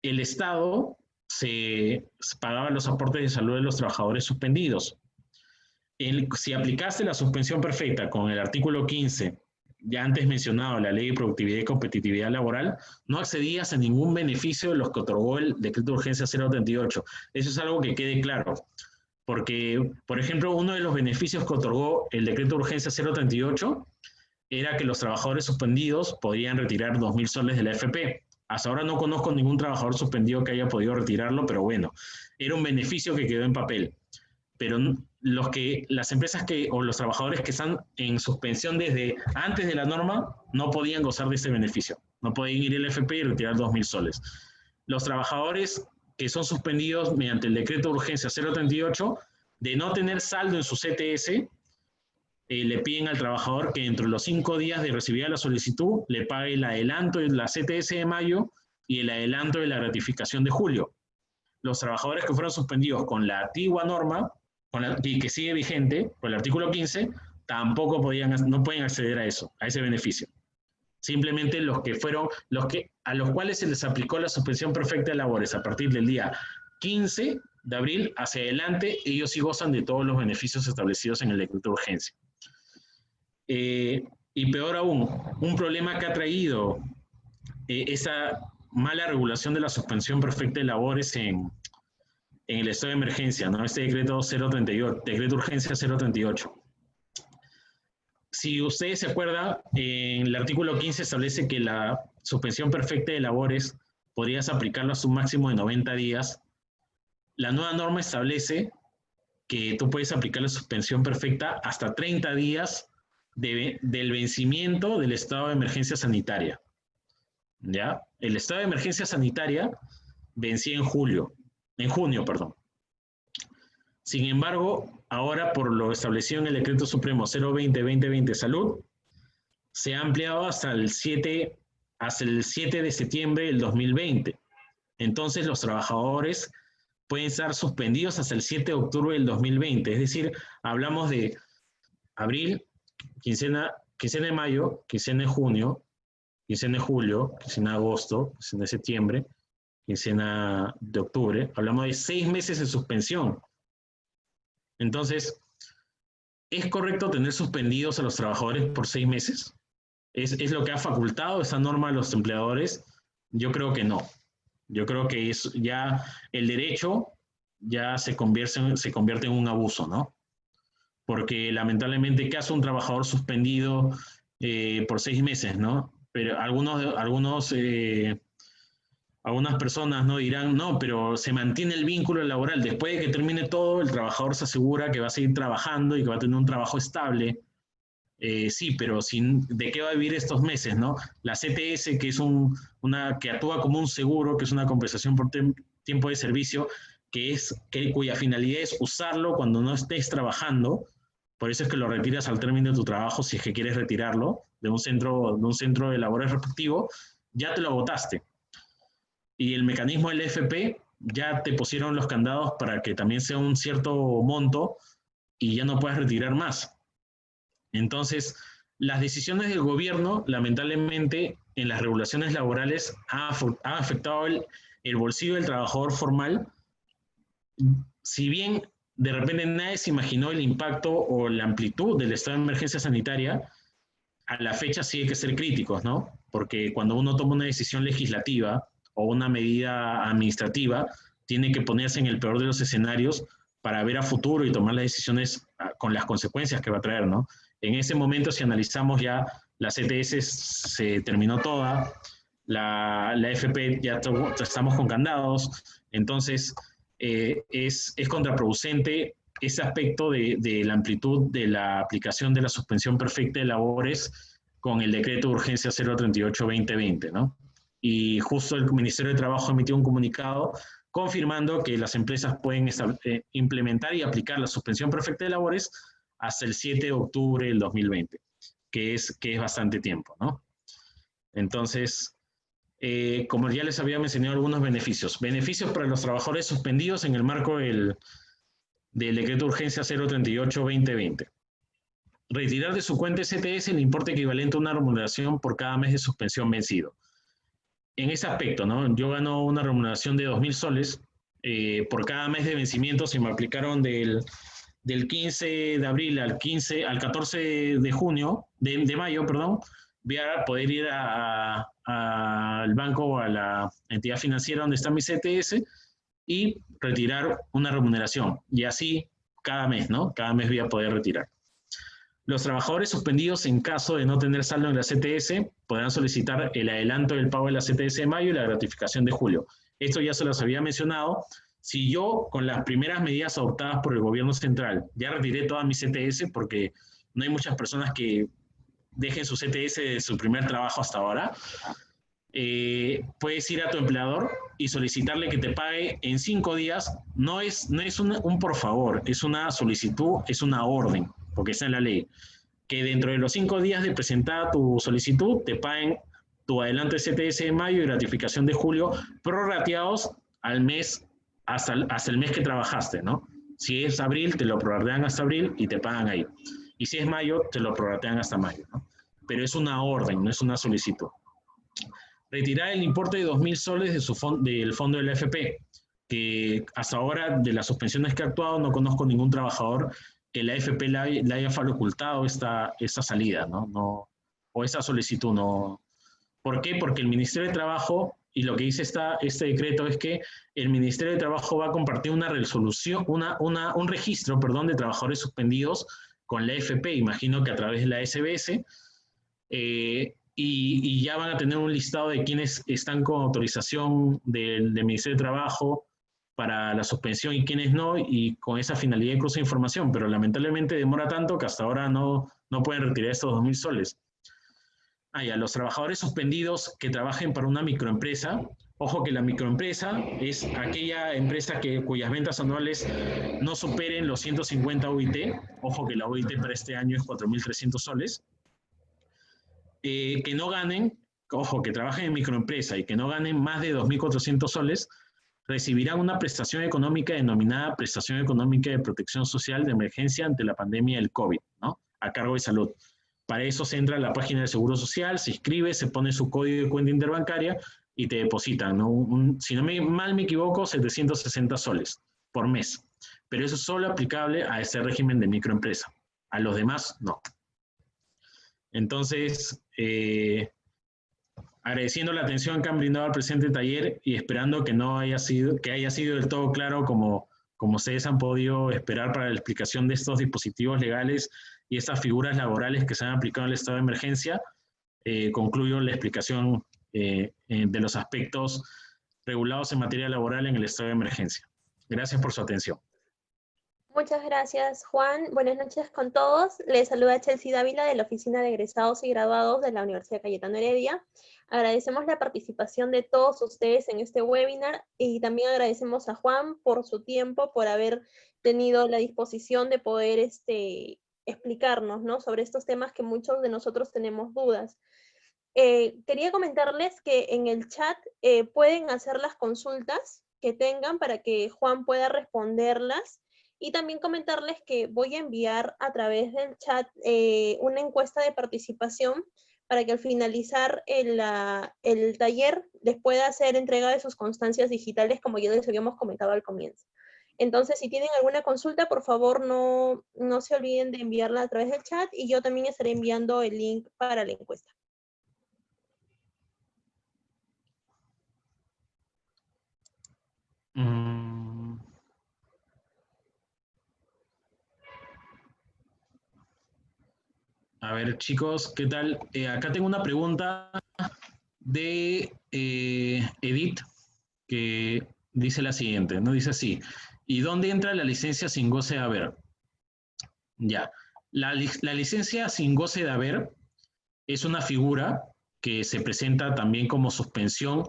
el Estado se pagaba los aportes de salud de los trabajadores suspendidos. Si aplicaste la suspensión perfecta con el artículo 15, ya antes mencionado, la Ley de Productividad y Competitividad Laboral, no accedías a ningún beneficio de los que otorgó el decreto de urgencia 038. Eso es algo que quede claro. Porque, por ejemplo, uno de los beneficios que otorgó el decreto de urgencia 038 era que los trabajadores suspendidos podían retirar 2.000 soles de la AFP. Hasta ahora no conozco ningún trabajador suspendido que haya podido retirarlo, pero bueno, era un beneficio que quedó en papel. Pero las empresas o los trabajadores que están en suspensión desde antes de la norma no podían gozar de ese beneficio. No podían ir al AFP y retirar 2.000 soles. Los trabajadores que son suspendidos mediante el decreto de urgencia 038, de no tener saldo en su CTS, le piden al trabajador que dentro de los 5 días de recibir la solicitud le pague el adelanto de la CTS de mayo y el adelanto de la gratificación de julio. Los trabajadores que fueron suspendidos con la antigua norma, y que sigue vigente, con el artículo 15, tampoco no pueden acceder a ese beneficio. Simplemente a los cuales se les aplicó la suspensión perfecta de labores a partir del día 15 de abril hacia adelante, ellos sí gozan de todos los beneficios establecidos en el decreto de urgencia. Y peor aún, un problema que ha traído esa mala regulación de la suspensión perfecta de labores en el estado de emergencia, ¿no? Este decreto 038, decreto de urgencia 038. Si ustedes se acuerdan, en el artículo 15 establece que la suspensión perfecta de labores podrías aplicarla a un máximo de 90 días la nueva norma establece que tú puedes aplicar la suspensión perfecta hasta 30 días del vencimiento del estado de emergencia sanitaria. ¿Ya? El estado de emergencia sanitaria vencía en junio, perdón. Sin embargo, ahora por lo establecido en el Decreto Supremo 020-2020 Salud, se ha ampliado hasta el 7 de septiembre del 2020. Entonces, los trabajadores pueden estar suspendidos hasta el 7 de octubre del 2020. Es decir, hablamos de abril, quincena de mayo, quincena de junio, quincena de julio, quincena de agosto, quincena de septiembre, quincena de octubre. Hablamos de 6 meses de suspensión. Entonces, ¿es correcto tener suspendidos a los trabajadores por 6 meses? ¿Es lo que ha facultado esa norma a los empleadores? Yo creo que no. Yo creo que ya el derecho ya se convierte en un abuso, ¿no? Porque lamentablemente, ¿qué hace un trabajador suspendido por 6 meses, ¿no? Pero algunas personas, ¿no?, dirán, no, pero se mantiene el vínculo laboral. Después de que termine todo, el trabajador se asegura que va a seguir trabajando y que va a tener un trabajo estable. Sí, pero ¿de qué va a vivir estos meses, no? La CTS, que es que actúa como un seguro, que es una compensación por tiempo de servicio, cuya finalidad es usarlo cuando no estés trabajando. Por eso es que lo retiras al término de tu trabajo, si es que quieres retirarlo de un centro de labores respectivo, ya te lo agotaste. Y el mecanismo del FP, ya te pusieron los candados para que también sea un cierto monto y ya no puedas retirar más. Entonces, las decisiones del gobierno, lamentablemente, en las regulaciones laborales, han afectado el bolsillo del trabajador formal. Si bien de repente nadie se imaginó el impacto o la amplitud del estado de emergencia sanitaria, a la fecha sí hay que ser críticos, ¿no? Porque cuando uno toma una decisión legislativa o una medida administrativa, tiene que ponerse en el peor de los escenarios para ver a futuro y tomar las decisiones con las consecuencias que va a traer, ¿no? En ese momento, si analizamos ya, la CTS se terminó toda, la FP ya estamos con candados, entonces es contraproducente ese aspecto de la amplitud de la aplicación de la suspensión perfecta de labores con el decreto de urgencia 038-2020, ¿no? Y justo el Ministerio de Trabajo emitió un comunicado confirmando que las empresas pueden implementar y aplicar la suspensión perfecta de labores hasta el 7 de octubre del 2020, que es bastante tiempo, ¿no? Entonces, como ya les había mencionado, algunos beneficios. Beneficios para los trabajadores suspendidos en el marco del decreto de urgencia 038-2020. Retirar de su cuenta STS el importe equivalente a una remuneración por cada mes de suspensión vencido. En ese aspecto, ¿no? Yo gano una remuneración de 2.000 soles por cada mes de vencimiento. Se me aplicaron del 15 de abril al 14 de junio, de mayo, perdón, voy a poder ir al banco o a la entidad financiera donde está mi CTS y retirar una remuneración. Y así cada mes, ¿no? Cada mes voy a poder retirar. Los trabajadores suspendidos, en caso de no tener saldo en la CTS, podrán solicitar el adelanto del pago de la CTS de mayo y la gratificación de julio. Esto ya se los había mencionado. Si yo, con las primeras medidas adoptadas por el gobierno central, ya retiré toda mi CTS, porque no hay muchas personas que dejen su CTS de su primer trabajo hasta ahora, puedes ir a tu empleador y solicitarle que te pague en 5 días. No es un por favor, es una solicitud, es una orden, porque está en la ley, que dentro de los 5 días de presentar tu solicitud te paguen tu adelanto de CTS de mayo y gratificación de julio, prorrateados al mes, hasta el mes que trabajaste, ¿no? Si es abril, te lo prorratean hasta abril y te pagan ahí. Y si es mayo, te lo prorratean hasta mayo, ¿no? Pero es una orden, no es una solicitud. Retirar el importe de 2.000 soles del fondo de la AFP, que hasta ahora, de las suspensiones que ha actuado, no conozco ningún trabajador que la AFP le haya facultado esta salida, ¿no? O esa solicitud, ¿no? ¿Por qué? Porque el Ministerio de Trabajo, y lo que dice este decreto es que el Ministerio de Trabajo va a compartir una resolución, un registro, perdón, de trabajadores suspendidos con la AFP, imagino que a través de la SBS, y ya van a tener un listado de quienes están con autorización del Ministerio de Trabajo para la suspensión y quiénes no, y con esa finalidad de cruce de información, pero lamentablemente demora tanto que hasta ahora no pueden retirar estos 2.000 soles. Y a los trabajadores suspendidos que trabajen para una microempresa, ojo que la microempresa es aquella empresa cuyas ventas anuales no superen los 150 UIT, ojo que la UIT para este año es 4.300 soles, que no ganen, ojo, que trabajen en microempresa y que no ganen más de 2.400 soles, recibirán una prestación económica denominada Prestación Económica de Protección Social de Emergencia ante la pandemia del COVID, ¿no? A cargo de salud. Para eso se entra a la página del Seguro Social, se inscribe, se pone su código de cuenta interbancaria y te depositan, ¿no? Si no mal me equivoco, 760 soles por mes. Pero eso es solo aplicable a ese régimen de microempresa. A los demás, no. Entonces, agradeciendo la atención que han brindado al presente taller y esperando que haya sido del todo claro como ustedes han podido esperar para la explicación de estos dispositivos legales y estas figuras laborales que se han aplicado en el estado de emergencia, concluyo la explicación de los aspectos regulados en materia laboral en el estado de emergencia. Gracias por su atención. Muchas gracias, Juan. Buenas noches con todos. Les saluda Chelsea Dávila de la Oficina de Egresados y Graduados de la Universidad Cayetano Heredia. Agradecemos la participación de todos ustedes en este webinar y también agradecemos a Juan por su tiempo, por haber tenido la disposición de poder explicarnos, ¿no?, sobre estos temas que muchos de nosotros tenemos dudas. Quería comentarles que en el chat pueden hacer las consultas que tengan para que Juan pueda responderlas. Y también comentarles que voy a enviar a través del chat una encuesta de participación para que al finalizar el taller les pueda hacer entrega de sus constancias digitales, como ya les habíamos comentado al comienzo. Entonces, si tienen alguna consulta, por favor no se olviden de enviarla a través del chat y yo también estaré enviando el link para la encuesta. A ver, chicos, ¿qué tal? Acá tengo una pregunta de Edith, que dice la siguiente, ¿no? Dice así: ¿y dónde entra la licencia sin goce de haber? Ya, la licencia sin goce de haber es una figura que se presenta también como suspensión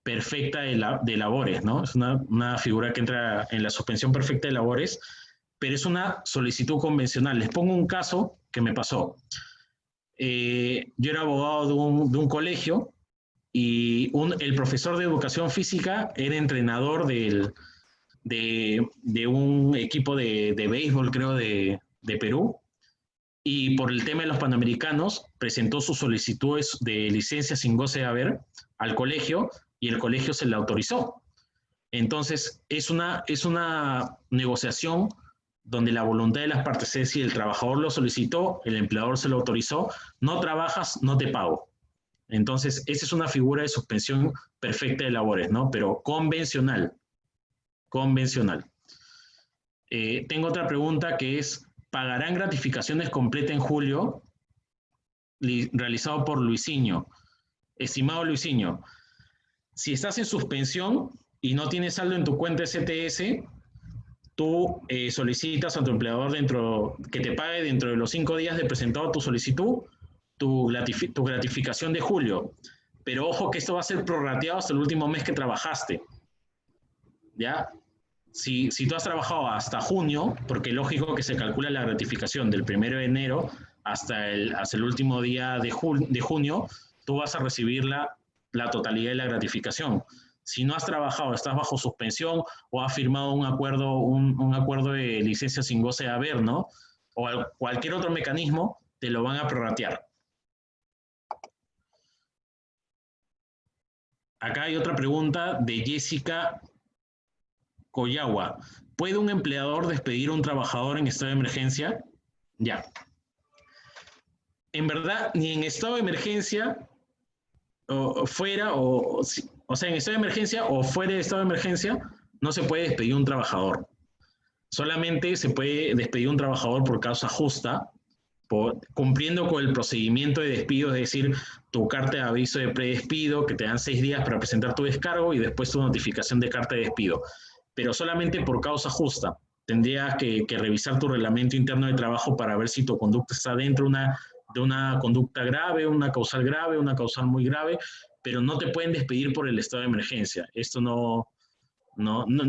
perfecta de labores, ¿no? Es una figura que entra en la suspensión perfecta de labores, pero es una solicitud convencional. Les pongo un caso que me pasó. Yo era abogado de un colegio y el profesor de educación física era entrenador de un equipo de béisbol, creo, de Perú, y por el tema de los Panamericanos presentó sus solicitudes de licencia sin goce de haber al colegio y el colegio se le autorizó. Entonces, es una negociación donde la voluntad de las partes es si el trabajador lo solicitó, el empleador se lo autorizó, no trabajas, no te pago. Entonces, esa es una figura de suspensión perfecta de labores, ¿no? Pero convencional. Convencional. Tengo otra pregunta que es: ¿pagarán gratificaciones completas en julio? Realizado por Luisinho. Estimado Luisinho, si estás en suspensión y no tienes saldo en tu cuenta STS, tú solicitas a tu empleador que te pague dentro de los 5 días de presentado tu solicitud, tu gratificación de julio. Pero ojo que esto va a ser prorrateado hasta el último mes que trabajaste. ¿Ya? Si tú has trabajado hasta junio, porque es lógico que se calcula la gratificación del 1 de enero hasta el último día de junio, tú vas a recibir la totalidad de la gratificación. Si no has trabajado, estás bajo suspensión o has firmado un acuerdo de licencia sin goce de haber, ¿no? O cualquier otro mecanismo, te lo van a prorratear. Acá hay otra pregunta de Jessica Coyagua. ¿Puede un empleador despedir a un trabajador en estado de emergencia? Ya. En verdad, ni en estado de emergencia o fuera, o sea, en estado de emergencia o fuera de estado de emergencia, no se puede despedir un trabajador. Solamente se puede despedir un trabajador por causa justa, cumpliendo con el procedimiento de despido, es decir, tu carta de aviso de predespido, que te dan 6 días para presentar tu descargo y después tu notificación de carta de despido. pero solamente por causa justa. Tendrías que revisar tu reglamento interno de trabajo para ver si tu conducta está dentro de una conducta grave, una causal muy grave, pero no te pueden despedir por el estado de emergencia. Esto no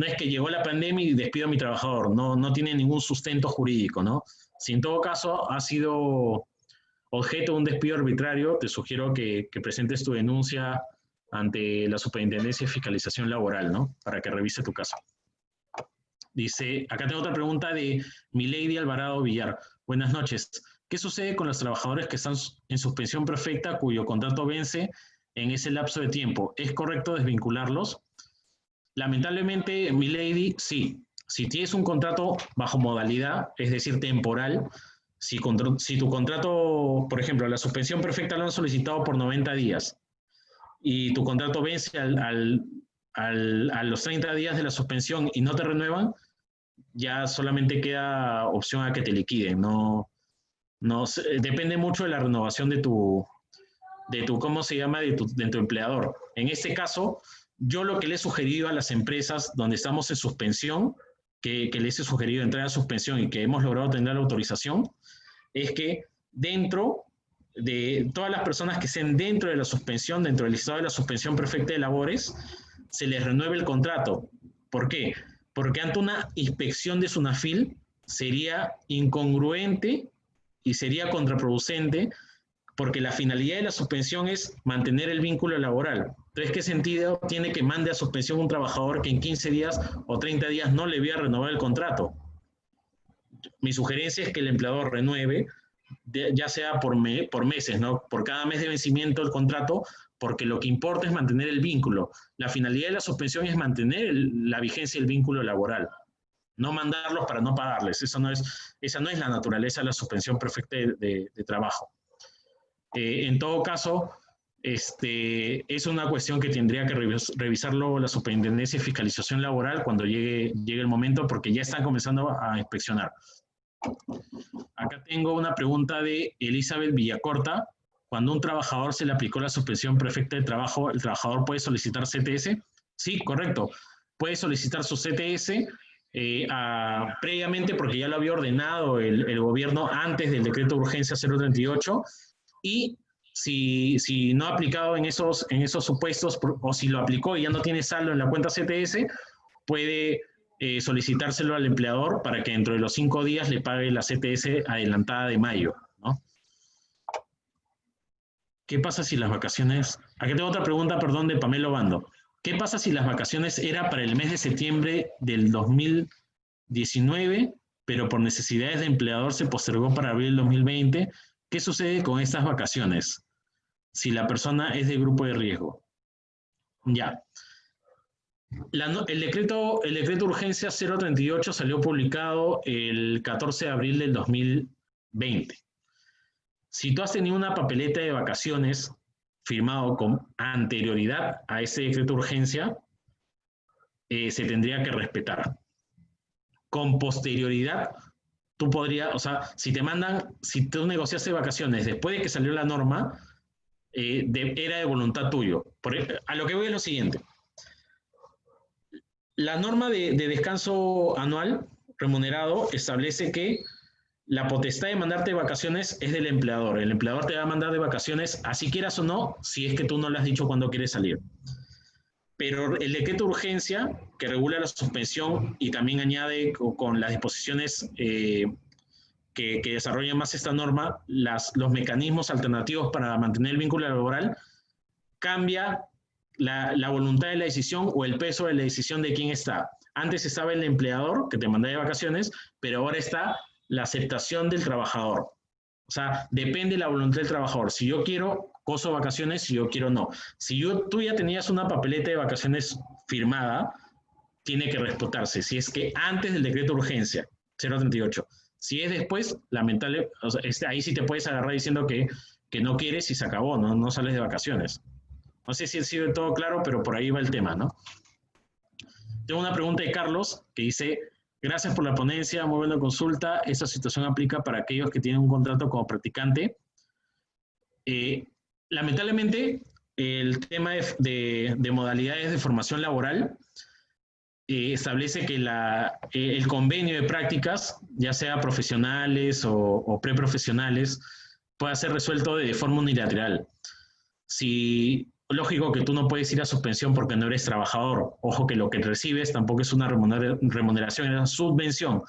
es que llegó la pandemia y despido a mi trabajador, no tiene ningún sustento jurídico, ¿no? Si en todo caso ha sido objeto de un despido arbitrario, te sugiero que presentes tu denuncia ante la Superintendencia de Fiscalización Laboral, ¿no? Para que revise tu caso. Dice, acá tengo otra pregunta de Milady Alvarado Villar. Buenas noches. ¿Qué sucede con los trabajadores que están en suspensión perfecta cuyo contrato vence en ese lapso de tiempo? ¿Es correcto desvincularlos? Lamentablemente, Milady, sí. Si tienes un contrato bajo modalidad, es decir, temporal, si tu contrato, por ejemplo, la suspensión perfecta lo han solicitado por 90 días y tu contrato vence a los 30 días de la suspensión y no te renuevan, ya solamente queda opción a que te liquiden. Depende mucho de la renovación de tu ¿cómo se llama?, de tu empleador. En este caso, yo lo que le he sugerido a las empresas donde estamos en suspensión, que les he sugerido entrar a suspensión y que hemos logrado tener la autorización, es que dentro de todas las personas que estén dentro de la suspensión, dentro del listado de la suspensión perfecta de labores, se les renueve el contrato. ¿Por qué? Porque ante una inspección de SUNAFIL sería incongruente y sería contraproducente, porque la finalidad de la suspensión es mantener el vínculo laboral. Entonces, ¿qué sentido tiene que mande a suspensión un trabajador que en 15 días o 30 días no le vaya a renovar el contrato? Mi sugerencia es que el empleador renueve, ya sea por meses, ¿no? Por cada mes de vencimiento del contrato, porque lo que importa es mantener el vínculo. La finalidad de la suspensión es mantener la vigencia del vínculo laboral, no mandarlos para no pagarles. Esa no es la naturaleza de la suspensión perfecta de trabajo. En todo caso, es una cuestión que tendría que revisarlo la Superintendencia de Fiscalización Laboral cuando llegue el momento, porque ya están comenzando a inspeccionar. Acá tengo una pregunta de Elizabeth Villacorta. Cuando a un trabajador se le aplicó la suspensión perfecta de trabajo, ¿el trabajador puede solicitar CTS? Sí, correcto. Puede solicitar su CTS previamente, porque ya lo había ordenado el gobierno antes del decreto de urgencia 038, y si no ha aplicado en esos supuestos, o si lo aplicó y ya no tiene saldo en la cuenta CTS, puede solicitárselo al empleador para que dentro de los 5 días le pague la CTS adelantada de mayo, ¿no? ¿Qué pasa si las vacaciones... Aquí tengo otra pregunta, perdón, de Pamela Obando. ¿Qué pasa si las vacaciones era para el mes de septiembre del 2019, pero por necesidades de empleador se postergó para abril del 2020? ¿Qué sucede con estas vacaciones si la persona es de grupo de riesgo? Ya. El decreto de urgencia 038 salió publicado el 14 de abril del 2020. Si tú has tenido una papeleta de vacaciones firmado con anterioridad a ese decreto de urgencia, se tendría que respetar. Con posterioridad, tú podrías, o sea, si tú negociaste vacaciones después de que salió la norma, era de voluntad tuyo. A lo que voy es lo siguiente. La norma de descanso anual remunerado establece que la potestad de mandarte de vacaciones es del empleador. El empleador te va a mandar de vacaciones, así quieras o no, si es que tú no le has dicho cuándo quieres salir. Pero el decreto de urgencia, que regula la suspensión y también añade con las disposiciones que desarrollan más esta norma, los mecanismos alternativos para mantener el vínculo laboral, cambia la voluntad de la decisión o el peso de la decisión de quién está. Antes estaba el empleador, que te mandaba de vacaciones, pero ahora está la aceptación del trabajador. O sea, depende de la voluntad del trabajador. Si yo quiero, gozo vacaciones, si yo quiero, no. Si tú ya tenías una papeleta de vacaciones firmada, tiene que respetarse. Si es que antes del decreto de urgencia, 038. Si es después, lamentable, o sea, ahí sí te puedes agarrar diciendo que no quieres y se acabó, no sales de vacaciones. No sé si ha sido todo claro, pero por ahí va el tema, ¿no? Tengo una pregunta de Carlos que dice: gracias por la ponencia, muy buena consulta. ¿Esta situación aplica para aquellos que tienen un contrato como practicante? Lamentablemente, el tema de modalidades de formación laboral establece que el convenio de prácticas, ya sea profesionales o preprofesionales, pueda ser resuelto de forma unilateral. Si, lógico que tú no puedes ir a suspensión porque no eres trabajador. Ojo que lo que recibes tampoco es una remuneración, es una subvención.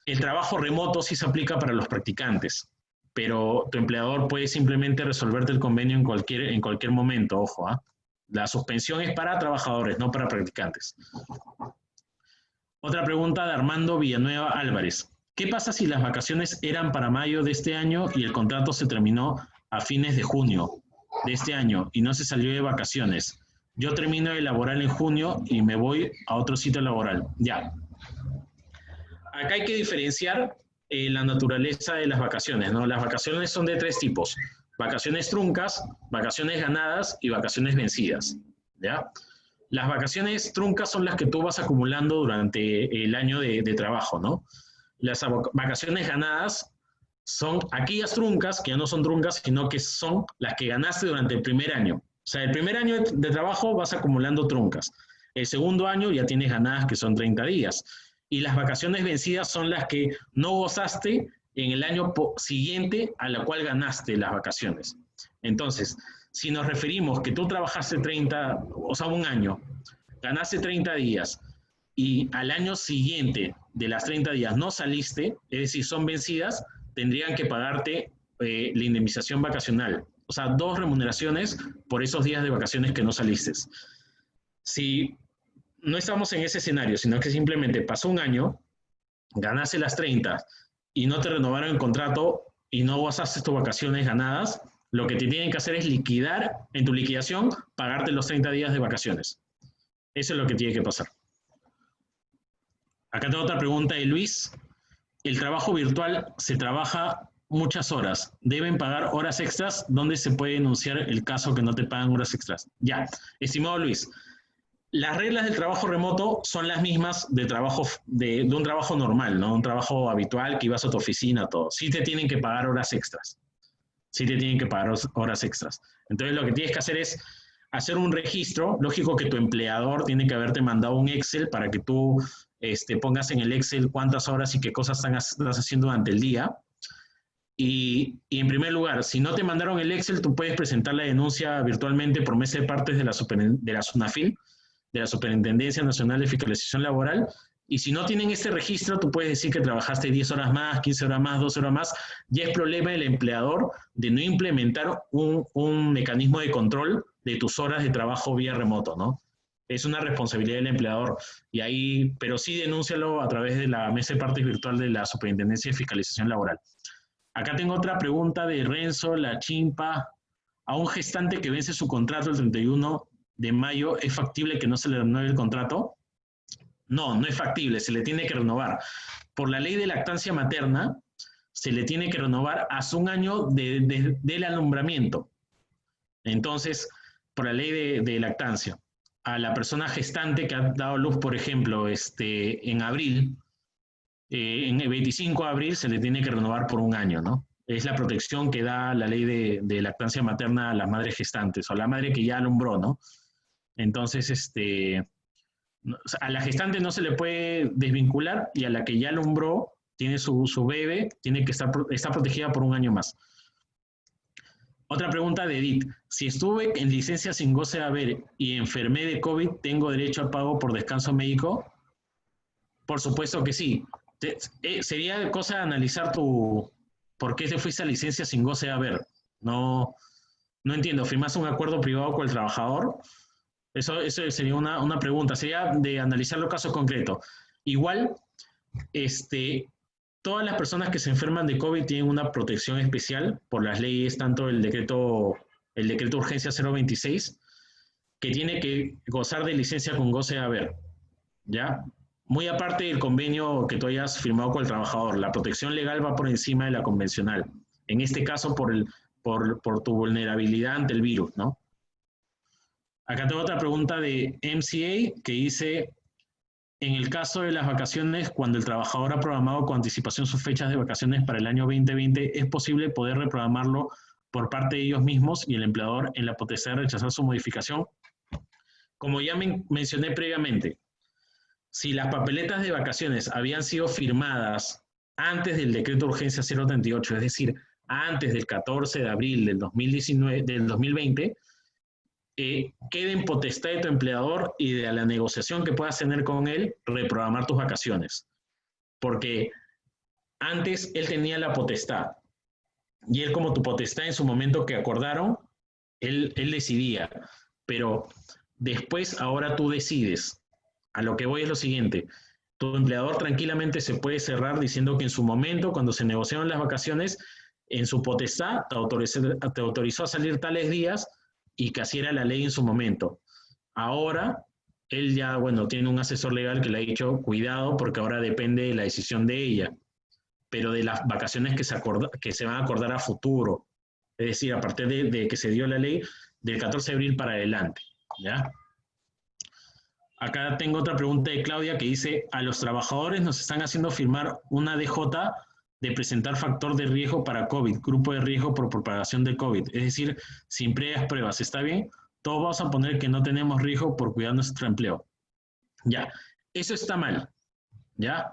El trabajo remoto sí se aplica para los practicantes, pero tu empleador puede simplemente resolverte el convenio en cualquier momento, ojo, ¿ah? La suspensión es para trabajadores, no para practicantes. Otra pregunta de Armando Villanueva Álvarez. ¿Qué pasa si las vacaciones eran para mayo de este año y el contrato se terminó a fines de junio de este año y no se salió de vacaciones? Yo termino de laborar en junio y me voy a otro sitio laboral. Ya. Acá hay que diferenciar la naturaleza de las vacaciones, ¿no? Las vacaciones son de 3 tipos. Vacaciones truncas, vacaciones ganadas y vacaciones vencidas, ¿ya? Las vacaciones truncas son las que tú vas acumulando durante el año de trabajo, ¿no? Las vacaciones ganadas son aquellas truncas que ya no son truncas, sino que son las que ganaste durante el primer año. O sea, el primer año de trabajo vas acumulando truncas. El segundo año ya tienes ganadas que son 30 días. Y las vacaciones vencidas son las que no gozaste en el año siguiente a la cual ganaste las vacaciones. Entonces, si nos referimos que tú trabajaste un año, ganaste 30 días y al año siguiente de las 30 días no saliste, es decir, son vencidas, tendrían que pagarte la indemnización vacacional. O sea, 2 remuneraciones por esos días de vacaciones que no saliste. Si no estamos en ese escenario, sino que simplemente pasó un año, ganaste las 30 y no te renovaron el contrato y no gozaste tus vacaciones ganadas, lo que te tienen que hacer es liquidar, en tu liquidación, pagarte los 30 días de vacaciones. Eso es lo que tiene que pasar. Acá tengo otra pregunta de Luis. El trabajo virtual se trabaja muchas horas. ¿Deben pagar horas extras? ¿Dónde se puede denunciar el caso que no te pagan horas extras? Ya, estimado Luis, las reglas del trabajo remoto son las mismas de un trabajo normal, ¿no? Un trabajo habitual que ibas a tu oficina, todo. Sí te tienen que pagar horas extras. Sí te tienen que pagar horas extras. Entonces lo que tienes que hacer es hacer un registro. Lógico que tu empleador tiene que haberte mandado un Excel para que tú pongas en el Excel cuántas horas y qué cosas estás haciendo durante el día. Y en primer lugar, si no te mandaron el Excel, tú puedes presentar la denuncia virtualmente por meses de partes de la SUNAFIL, de la Superintendencia Nacional de Fiscalización Laboral, y si no tienen este registro, tú puedes decir que trabajaste 10 horas más, 15 horas más, 12 horas más, ya es problema del empleador de no implementar un mecanismo de control de tus horas de trabajo vía remoto, ¿no? Es una responsabilidad del empleador, pero sí denúncialo a través de la mesa de partes virtual de la Superintendencia de Fiscalización Laboral. Acá tengo otra pregunta de Renzo La Chimpa. ¿A un gestante que vence su contrato el 31 de mayo es factible que no se le renueve el contrato? No, no es factible, se le tiene que renovar. Por la ley de lactancia materna, se le tiene que renovar hasta un año del alumbramiento. Entonces, por la ley de lactancia, a la persona gestante que ha dado luz, por ejemplo, en abril, en el 25 de abril se le tiene que renovar por un año, ¿no? Es la protección que da la ley de lactancia materna a las madres gestantes, o a la madre que ya alumbró, ¿no? Entonces, a la gestante no se le puede desvincular, y a la que ya alumbró, tiene su bebé, tiene que está protegida por un año más. Otra pregunta de Edith. Si estuve en licencia sin goce de haber y enfermé de COVID, ¿tengo derecho a pago por descanso médico? Por supuesto que sí. Sería cosa de analizar por qué te fuiste a licencia sin goce de haber. No entiendo. ¿Firmaste un acuerdo privado con el trabajador? Eso sería una pregunta. Sería de analizarlo caso concreto. Igual, todas las personas que se enferman de COVID tienen una protección especial por las leyes, tanto el decreto urgencia 026, que tiene que gozar de licencia con goce de haber, ¿ya? Muy aparte del convenio que tú hayas firmado con el trabajador, la protección legal va por encima de la convencional. En este caso, por tu vulnerabilidad ante el virus, ¿no? Acá tengo otra pregunta de MCA que dice: en el caso de las vacaciones, cuando el trabajador ha programado con anticipación sus fechas de vacaciones para el año 2020, ¿es posible poder reprogramarlo por parte de ellos mismos y el empleador en la potestad de rechazar su modificación? Como ya mencioné previamente, si las papeletas de vacaciones habían sido firmadas antes del decreto de urgencia 038, es decir, antes del 14 de abril del 2020, queda en potestad de tu empleador y de la negociación que puedas tener con él, reprogramar tus vacaciones. Porque antes él tenía la potestad, y él como tu potestad en su momento que acordaron, él decidía, pero después ahora tú decides. A lo que voy es lo siguiente: tu empleador tranquilamente se puede cerrar diciendo que en su momento, cuando se negociaron las vacaciones, en su potestad te autorizó a salir tales días y que así era la ley en su momento. Ahora, él ya, bueno, tiene un asesor legal que le ha dicho, cuidado, porque ahora depende de la decisión de ella, pero de las vacaciones que se van a acordar a futuro. Es decir, a partir de que se dio la ley, del 14 de abril para adelante, ¿ya? Acá tengo otra pregunta de Claudia que dice, a los trabajadores nos están haciendo firmar una DJ de presentar factor de riesgo para COVID, grupo de riesgo por propagación del COVID, es decir, sin previas pruebas, ¿está bien? Todos vamos a poner que no tenemos riesgo por cuidar nuestro empleo. Ya, eso está mal, ¿ya?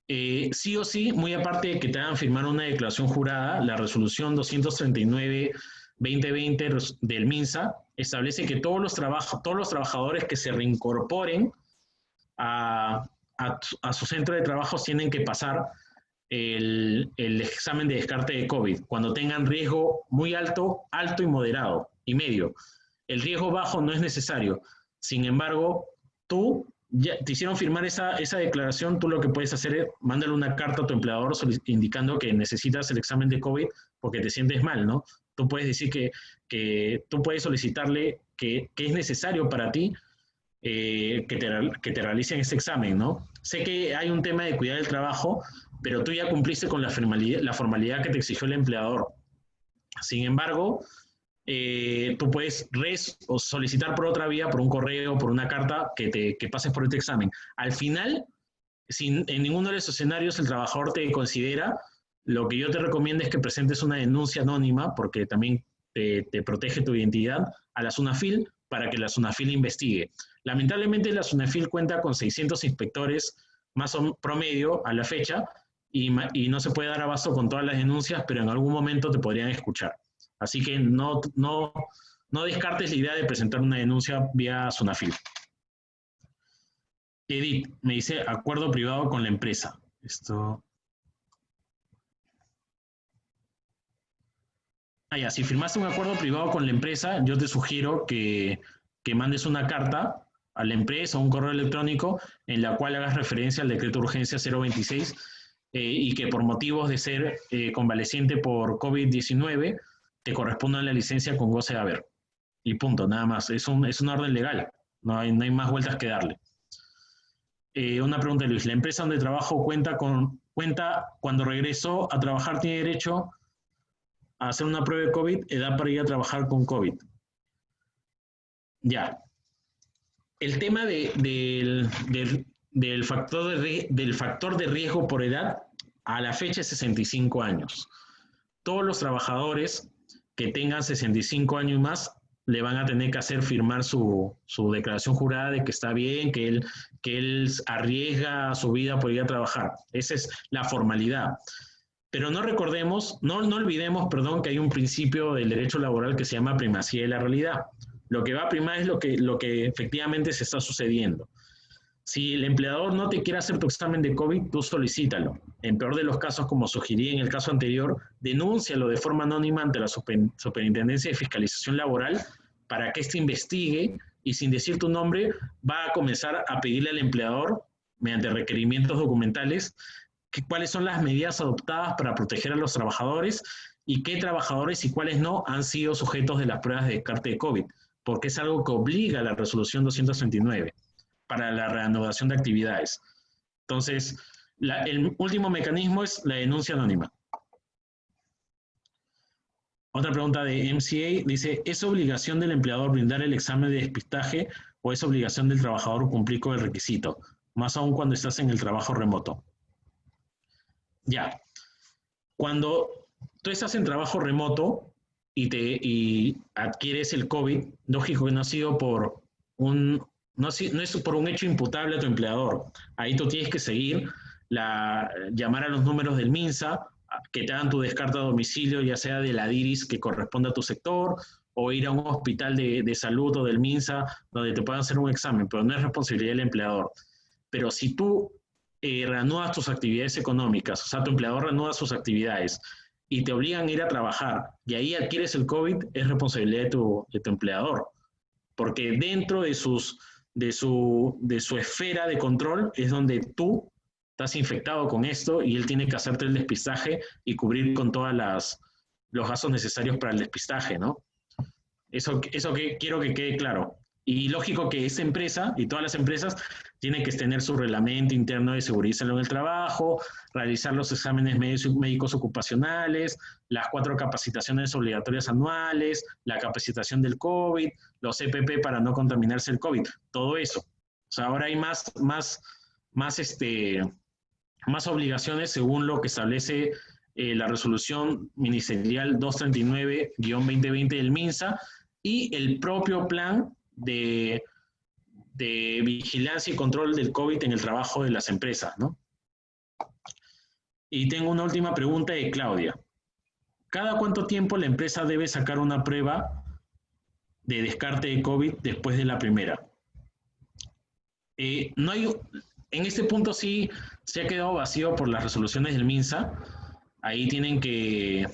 Sí o sí, muy aparte de que te hagan firmar una declaración jurada, la resolución 239-2020 del MINSA establece que todos los trabajadores que se reincorporen a su centro de trabajo tienen que pasar el examen de descarte de COVID cuando tengan riesgo muy alto, alto y moderado y medio. El riesgo bajo no es necesario. Sin embargo, tú ya te hicieron firmar esa declaración, tú lo que puedes hacer es mandarle una carta a tu empleador indicando que necesitas el examen de COVID porque te sientes mal, ¿no? Tú puedes decir que tú puedes solicitarle que es necesario para ti que te realicen ese examen, ¿no? Sé que hay un tema de cuidar el trabajo, pero tú ya cumpliste con la formalidad que te exigió el empleador. Sin embargo, tú puedes o solicitar por otra vía, por un correo, por una carta, que pases por este examen. Al final, si en ninguno de esos escenarios el trabajador te considera, lo que yo te recomiendo es que presentes una denuncia anónima, porque también te protege tu identidad, a la SUNAFIL, para que la SUNAFIL investigue. Lamentablemente la SUNAFIL cuenta con 600 inspectores más o menos promedio a la fecha, y no se puede dar abasto con todas las denuncias, pero en algún momento te podrían escuchar. Así que no descartes la idea de presentar una denuncia vía SUNAFIL. Edith me dice acuerdo privado con la empresa. Esto. Ya, si firmaste un acuerdo privado con la empresa, yo te sugiero que mandes una carta a la empresa o un correo electrónico en la cual hagas referencia al decreto de urgencia 026 y que por motivos de ser convaleciente por COVID-19 te corresponda la licencia con goce de haber. Y punto, nada más. Es una orden legal. No hay más vueltas que darle. Una pregunta de Luis. ¿La empresa donde trabajo cuenta cuando regresó a trabajar tiene derecho a hacer una prueba de COVID, edad para ir a trabajar con COVID? Ya. El tema del factor de riesgo por edad, a la fecha es 65 años. Todos los trabajadores que tengan 65 años y más le van a tener que hacer firmar su declaración jurada de que está bien, que él arriesga su vida por ir a trabajar. Esa es la formalidad. Pero no olvidemos, que hay un principio del derecho laboral que se llama primacía de la realidad. Lo que va a primar es lo que efectivamente se está sucediendo. Si el empleador no te quiere hacer tu examen de COVID, tú solicítalo. En peor de los casos, como sugerí en el caso anterior, denúncialo de forma anónima ante la Superintendencia de Fiscalización Laboral para que éste investigue y sin decir tu nombre va a comenzar a pedirle al empleador, mediante requerimientos documentales, cuáles son las medidas adoptadas para proteger a los trabajadores y qué trabajadores y cuáles no han sido sujetos de las pruebas de descarte de COVID, porque es algo que obliga a la resolución 239 para la reanudación de actividades. Entonces, el último mecanismo es la denuncia anónima. Otra pregunta de MCA dice, ¿es obligación del empleador brindar el examen de despistaje o es obligación del trabajador cumplir con el requisito? Más aún cuando estás en el trabajo remoto. Ya. Cuando tú estás en trabajo remoto y adquieres el COVID, lógico que no ha sido por un no es por un hecho imputable a tu empleador. Ahí tú tienes que seguir, llamar a los números del MINSA, que te hagan tu descarte a domicilio, ya sea de la DIRIS que corresponde a tu sector, o ir a un hospital de salud o del MINSA donde te puedan hacer un examen, pero no es responsabilidad del empleador. Pero si tú reanudas tus actividades económicas, o sea, tu empleador reanuda sus actividades y te obligan a ir a trabajar y ahí adquieres el COVID, es responsabilidad de tu empleador. Porque dentro de su esfera de control es donde tú estás infectado con esto y él tiene que hacerte el despistaje y cubrir con todos los gastos necesarios para el despistaje, ¿no? Eso que quiero que quede claro. Y lógico que esa empresa y todas las empresas tienen que tener su reglamento interno de seguridad y salud en el trabajo, realizar los exámenes médicos ocupacionales, las 4 capacitaciones obligatorias anuales, la capacitación del COVID, los EPP para no contaminarse el COVID, todo eso. O sea, ahora hay más obligaciones según lo que establece la resolución ministerial 239-2020 del MINSA y el propio plan de vigilancia y control del COVID en el trabajo de las empresas, ¿no? Y tengo una última pregunta de Claudia. ¿Cada cuánto tiempo la empresa debe sacar una prueba de descarte de COVID después de la primera? En este punto sí se ha quedado vacío por las resoluciones del MINSA. Ahí tienen que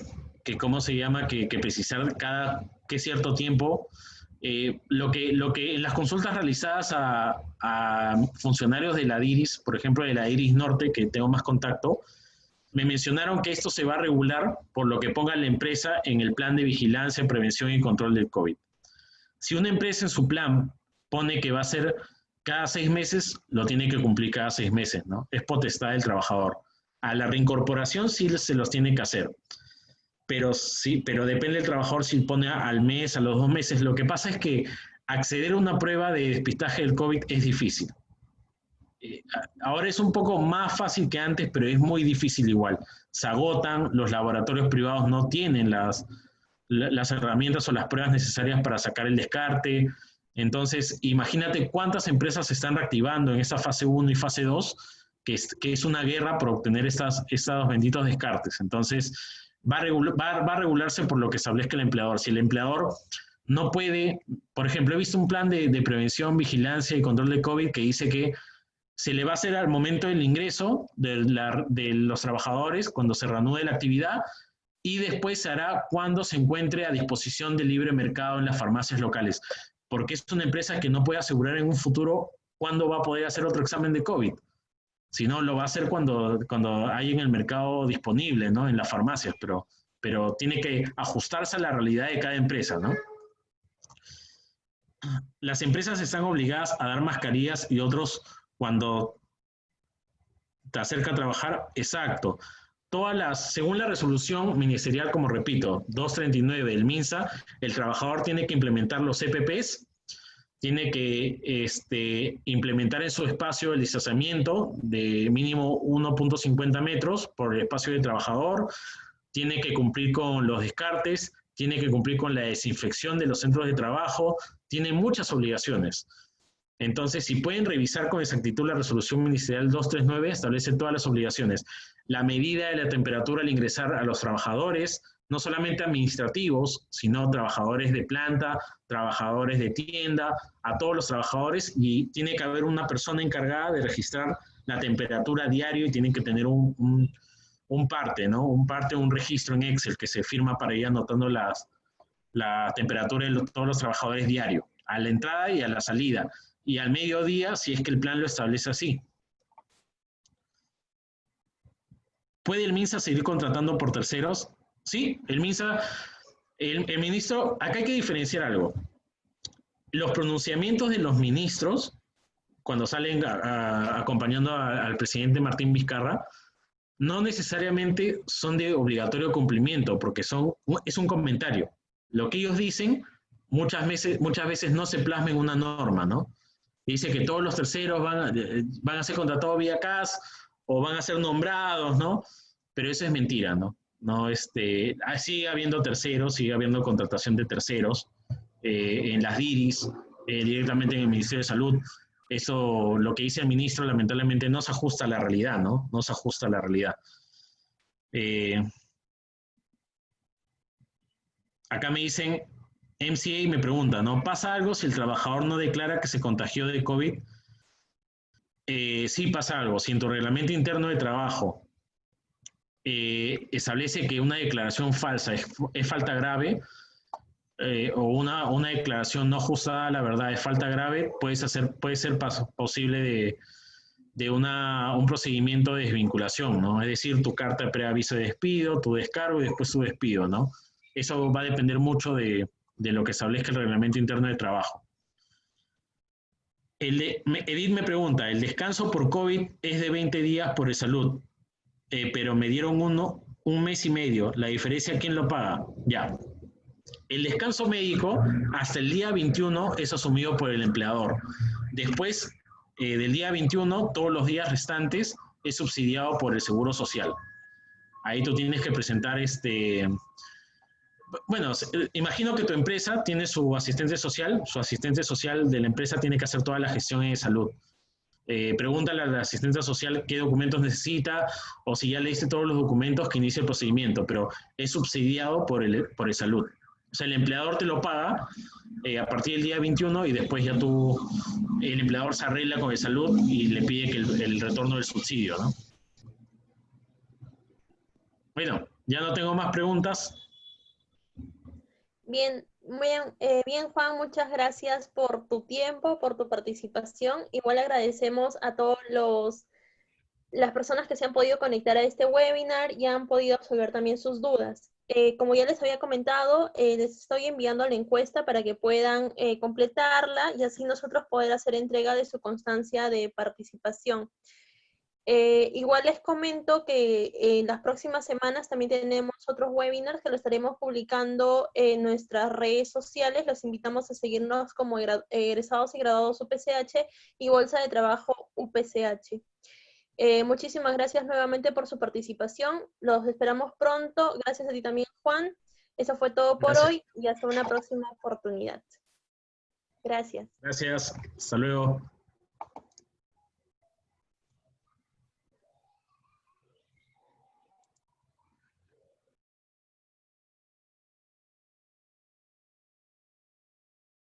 ¿cómo se llama? Que precisar cada qué cierto tiempo. Lo que en las consultas realizadas a funcionarios de la DIRIS, por ejemplo de la DIRIS Norte, que tengo más contacto, me mencionaron que esto se va a regular por lo que ponga la empresa en el plan de vigilancia, prevención y control del COVID. Si una empresa en su plan pone que va a ser cada 6 meses, lo tiene que cumplir cada 6 meses, ¿no? Es potestad del trabajador. A la reincorporación sí se los tiene que hacer. Pero depende del trabajador si pone al mes, a los 2 meses. Lo que pasa es que acceder a una prueba de despistaje del COVID es difícil. Ahora es un poco más fácil que antes, pero es muy difícil igual. Se agotan, los laboratorios privados no tienen las herramientas o las pruebas necesarias para sacar el descarte. Entonces, imagínate cuántas empresas se están reactivando en esa fase 1 y fase 2, que es una guerra por obtener estos benditos descartes. Entonces, va a regularse por lo que establezca el empleador. Si el empleador no puede, por ejemplo, he visto un plan de prevención, vigilancia y control de COVID que dice que se le va a hacer al momento del ingreso de los trabajadores, cuando se reanude la actividad, y después se hará cuando se encuentre a disposición del libre mercado en las farmacias locales, porque es una empresa que no puede asegurar en un futuro cuándo va a poder hacer otro examen de COVID. Si no, lo va a hacer cuando hay en el mercado disponible, ¿no? En las farmacias, pero tiene que ajustarse a la realidad de cada empresa, ¿no? Las empresas están obligadas a dar mascarillas y otros cuando te acerca a trabajar. Exacto. Según la resolución ministerial, como repito, 239 del MINSA, el trabajador tiene que implementar los EPPs, tiene que implementar en su espacio el distanciamiento de mínimo 1.50 metros por el espacio del trabajador, tiene que cumplir con los descartes, tiene que cumplir con la desinfección de los centros de trabajo, tiene muchas obligaciones. Entonces, si pueden revisar con exactitud la resolución ministerial 239, establece todas las obligaciones. La medida de la temperatura al ingresar a los trabajadores, no solamente administrativos, sino trabajadores de planta, trabajadores de tienda, a todos los trabajadores, y tiene que haber una persona encargada de registrar la temperatura diario y tienen que tener un parte, ¿no? Un registro en Excel que se firma para ir anotando la temperatura de todos los trabajadores diario, a la entrada y a la salida. Y al mediodía, si es que el plan lo establece así. ¿Puede el MINSA seguir contratando por terceros? Sí, el MINSA, el ministro, acá hay que diferenciar algo. Los pronunciamientos de los ministros, cuando salen acompañando al presidente Martín Vizcarra, no necesariamente son de obligatorio cumplimiento, porque es un comentario. Lo que ellos dicen, muchas veces no se plasma en una norma, ¿no? Dice que todos los terceros van a ser contratados vía CAS o van a ser nombrados, ¿no? Pero eso es mentira, ¿no? Sigue habiendo terceros, sigue habiendo contratación de terceros en las DIRIS, directamente en el Ministerio de Salud. Eso, lo que dice el ministro, lamentablemente no se ajusta a la realidad, ¿no? No se ajusta a la realidad. Acá me dicen, MCA me pregunta, ¿no? ¿Pasa algo si el trabajador no declara que se contagió de COVID? Sí pasa algo. Si en tu reglamento interno de trabajo establece que una declaración falsa es falta grave, o una declaración no ajustada a la verdad es falta grave, puede ser posible de un procedimiento de desvinculación, ¿no? Es decir, tu carta de preaviso de despido, tu descargo y después tu despido, ¿no? Eso va a depender mucho de lo que establezca el reglamento interno de trabajo. Edith me pregunta, el descanso por COVID es de 20 días por salud, pero me dieron un mes y medio. ¿La diferencia quién lo paga? Ya. El descanso médico hasta el día 21 es asumido por el empleador. Después del día 21, todos los días restantes es subsidiado por el Seguro Social. Ahí tú tienes que presentar Bueno, imagino que tu empresa tiene su asistente social de la empresa tiene que hacer toda la gestión de salud. Pregúntale al asistente social qué documentos necesita o si ya le diste todos los documentos que inicie el procedimiento, pero es subsidiado por el salud. O sea, el empleador te lo paga a partir del día 21 y después ya el empleador se arregla con el salud y le pide que el retorno del subsidio, ¿no? Bueno, ya no tengo más preguntas. Bien, bien, Juan, muchas gracias por tu tiempo, por tu participación. Igual agradecemos a todas las personas que se han podido conectar a este webinar y han podido resolver también sus dudas. Como ya les había comentado, les estoy enviando la encuesta para que puedan completarla y así nosotros poder hacer entrega de su constancia de participación. Igual les comento que en las próximas semanas también tenemos otros webinars que lo estaremos publicando en nuestras redes sociales. Los invitamos a seguirnos como egresados y graduados UPCH y Bolsa de Trabajo UPCH. Muchísimas gracias nuevamente por su participación. Los esperamos pronto. Gracias a ti también, Juan. Eso fue todo por hoy y hasta una próxima oportunidad. Gracias. Gracias. Hasta luego.